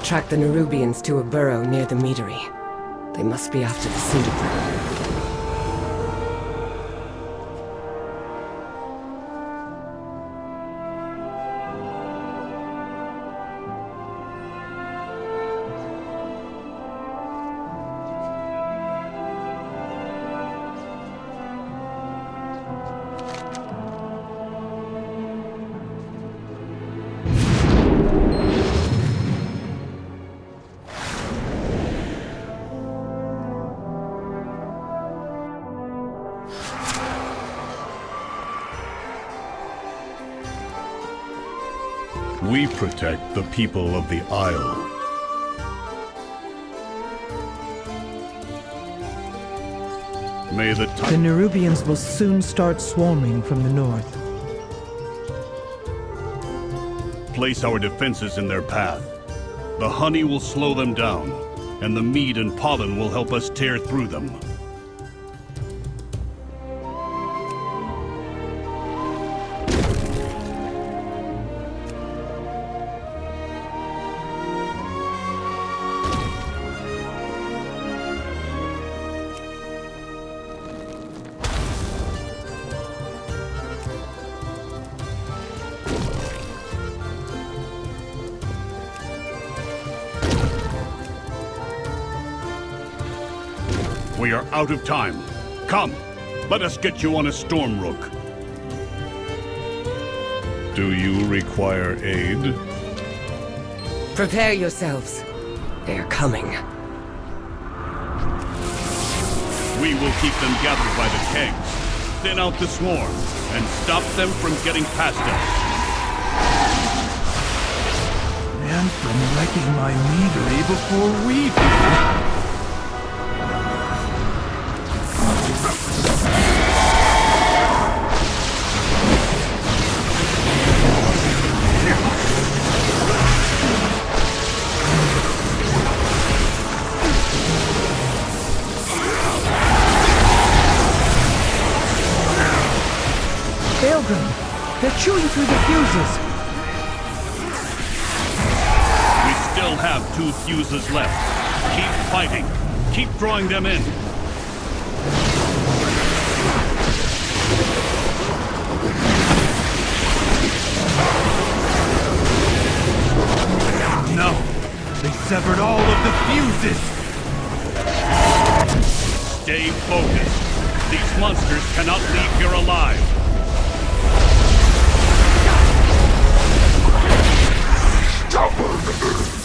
Tracked the Nerubians to a burrow near the meadery. They must be after the seed. We protect the people of the Isle. May the The Nerubians will soon start swarming from the north. Place our defenses in their path. The honey will slow them down, and the mead and pollen will help us tear through them. We are out of time. Come, let us get you on a storm rook. Do you require aid? Prepare yourselves. They're coming. We will keep them gathered by the kegs, thin out the swarm, and stop them from getting past us. And from wrecking my meadery before we do. They're chewing through the fuses! We still have 2 fuses left. Keep fighting. Keep drawing them in. No! They severed all of the fuses! Stay focused. These monsters cannot leave here alive. Stubborn earth!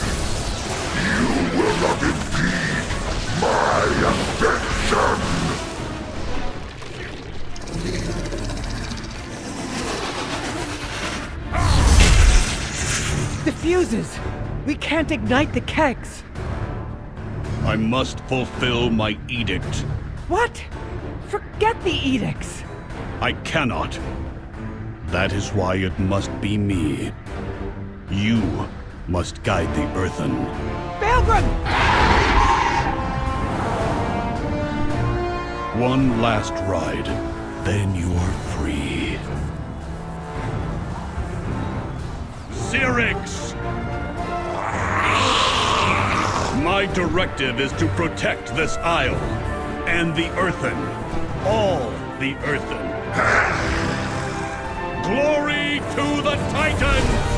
You will not impede my affection! The fuses! We can't ignite the kegs! I must fulfill my edict. What? Forget the edicts! I cannot. That is why it must be me. You must guide the Earthen. Belgrim! One last ride, then you're free. Syrinx! My directive is to protect this isle, and the Earthen. All the Earthen. Glory to the Titans!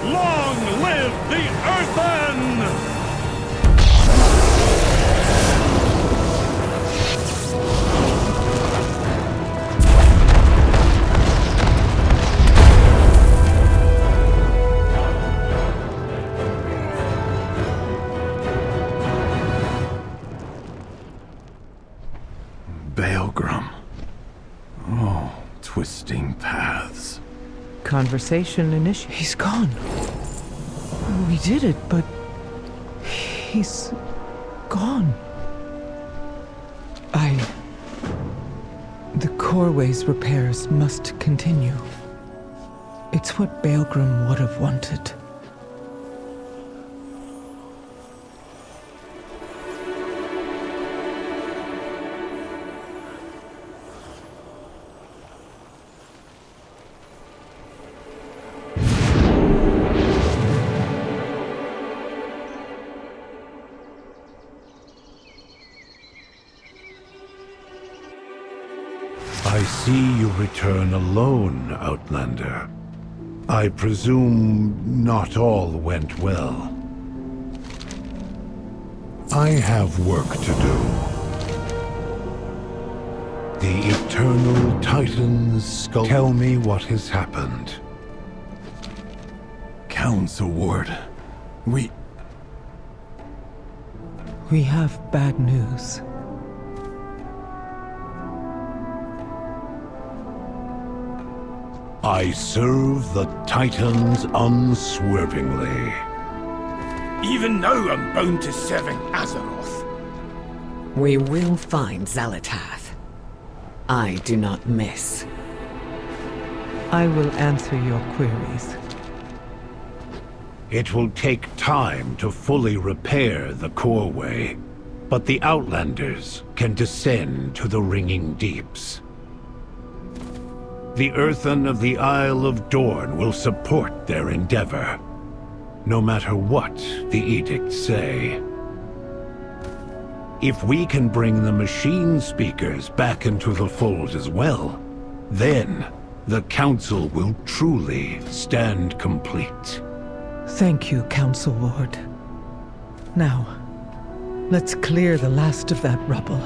Long live the Earthen! Baelgrum. Oh, twisting paths. Conversation initiated. He's gone. We did it, but he's gone. The Coreway's repairs must continue. It's what Baelgrum would have wanted. I see you return alone, Outlander. I presume not all went well. I have work to do. The Eternal Titan's skull. Tell me what has happened. Council Ward. We have bad news. I serve the Titans unswervingly. Even now I'm bound to serving Azeroth. We will find Xalatath. I do not miss. I will answer your queries. It will take time to fully repair the Coreway, but the Outlanders can descend to the Ringing Deeps. The Earthen of the Isle of Dorn will support their endeavor, no matter what the edicts say. If we can bring the machine speakers back into the fold as well, then the Council will truly stand complete. Thank you, Council Ward. Now, let's clear the last of that rubble.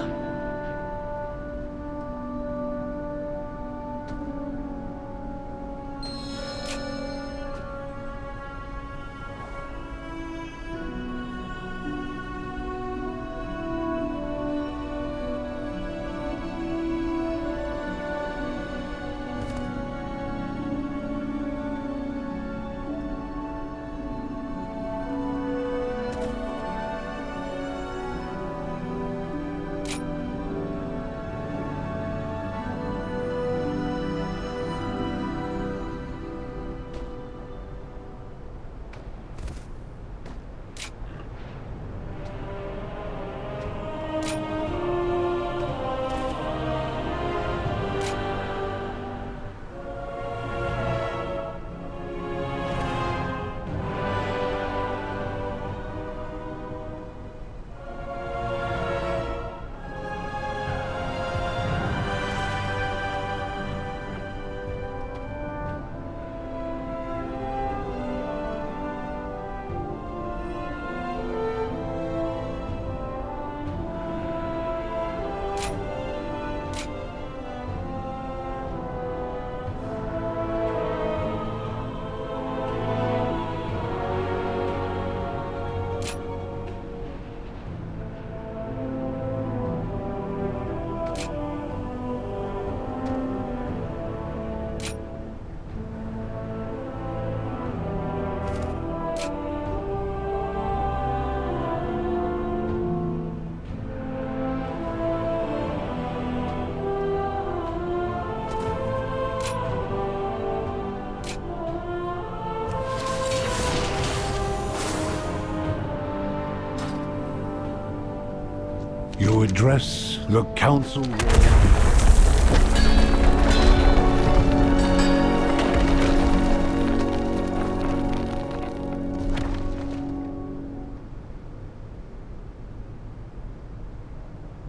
You address the Council.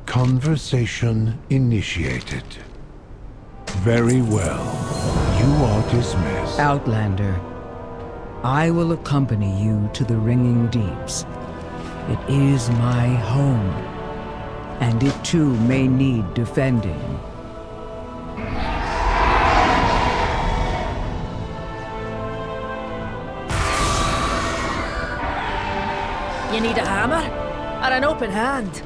Conversation initiated. Very well. You are dismissed. Outlander, I will accompany you to the Ringing Deeps. It is my home, and it too may need defending. You need a hammer? Or an open hand?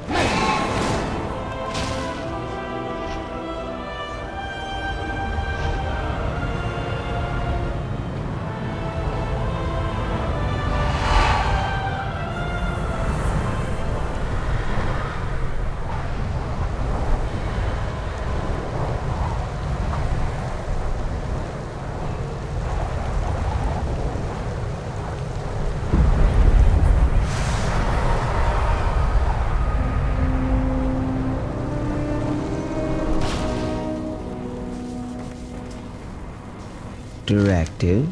Directive.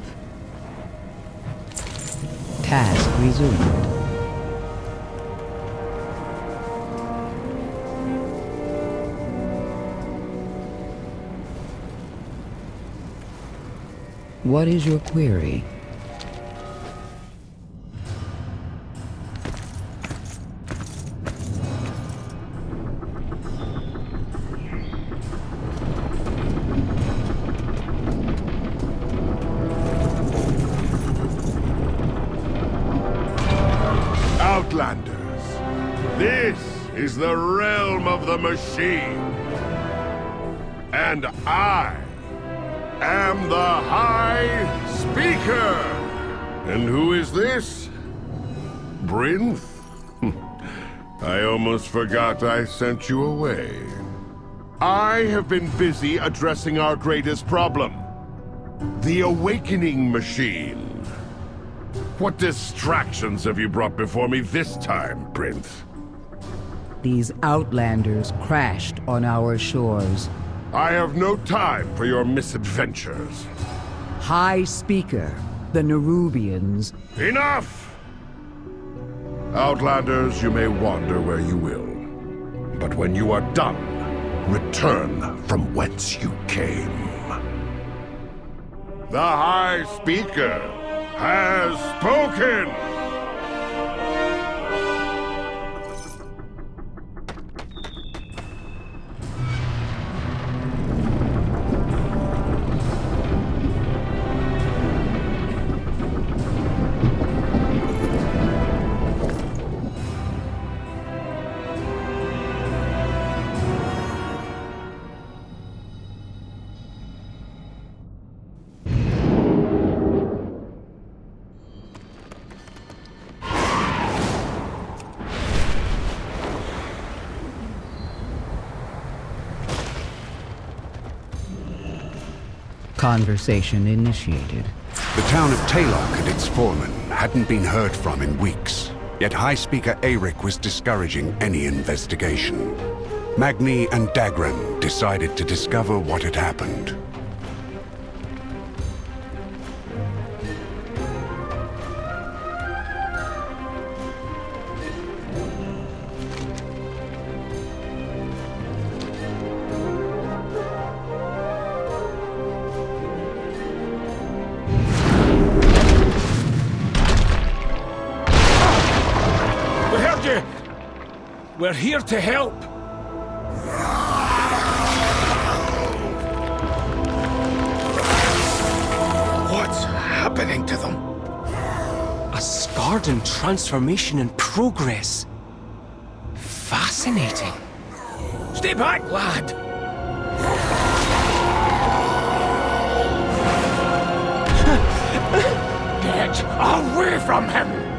Task resumed. What is your query? Outlanders, this is the realm of the machine. And I am the High Speaker. And who is this? Brinth? I almost forgot I sent you away. I have been busy addressing our greatest problem. The Awakening Machine. What distractions have you brought before me this time, Prince? These Outlanders crashed on our shores. I have no time for your misadventures. High Speaker, the Nerubians... Enough! Outlanders, you may wander where you will. But when you are done, return from whence you came. The High Speaker has spoken! Conversation initiated. The town of Taylok and its foreman hadn't been heard from in weeks, yet High Speaker Eric was discouraging any investigation. Magni and Dagran decided to discover what had happened. We're here to help! What's happening to them? A Skardan transformation in progress. Fascinating. Stay back, lad! Get away from him!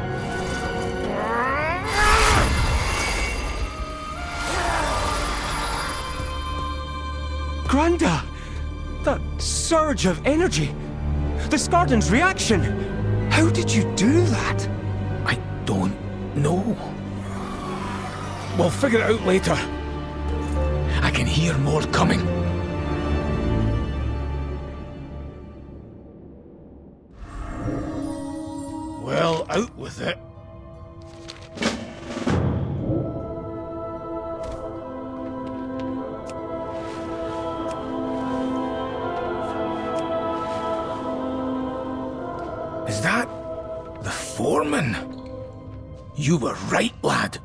Granda! That surge of energy! The Skardan's reaction! How did you do that? I don't know. We'll figure it out later. I can hear more coming. Well, out with it. Is that the foreman? You were right, lad.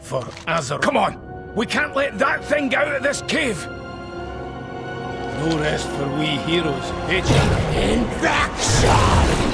For Azar. Come on! We can't let that thing get out of this cave! No rest for we heroes, eh, Jim? Infection!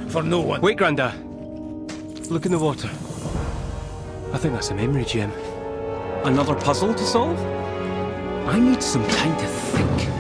For no one. Wait, Granda. Look in the water. I think that's a memory gem. Another puzzle to solve? I need some time to think.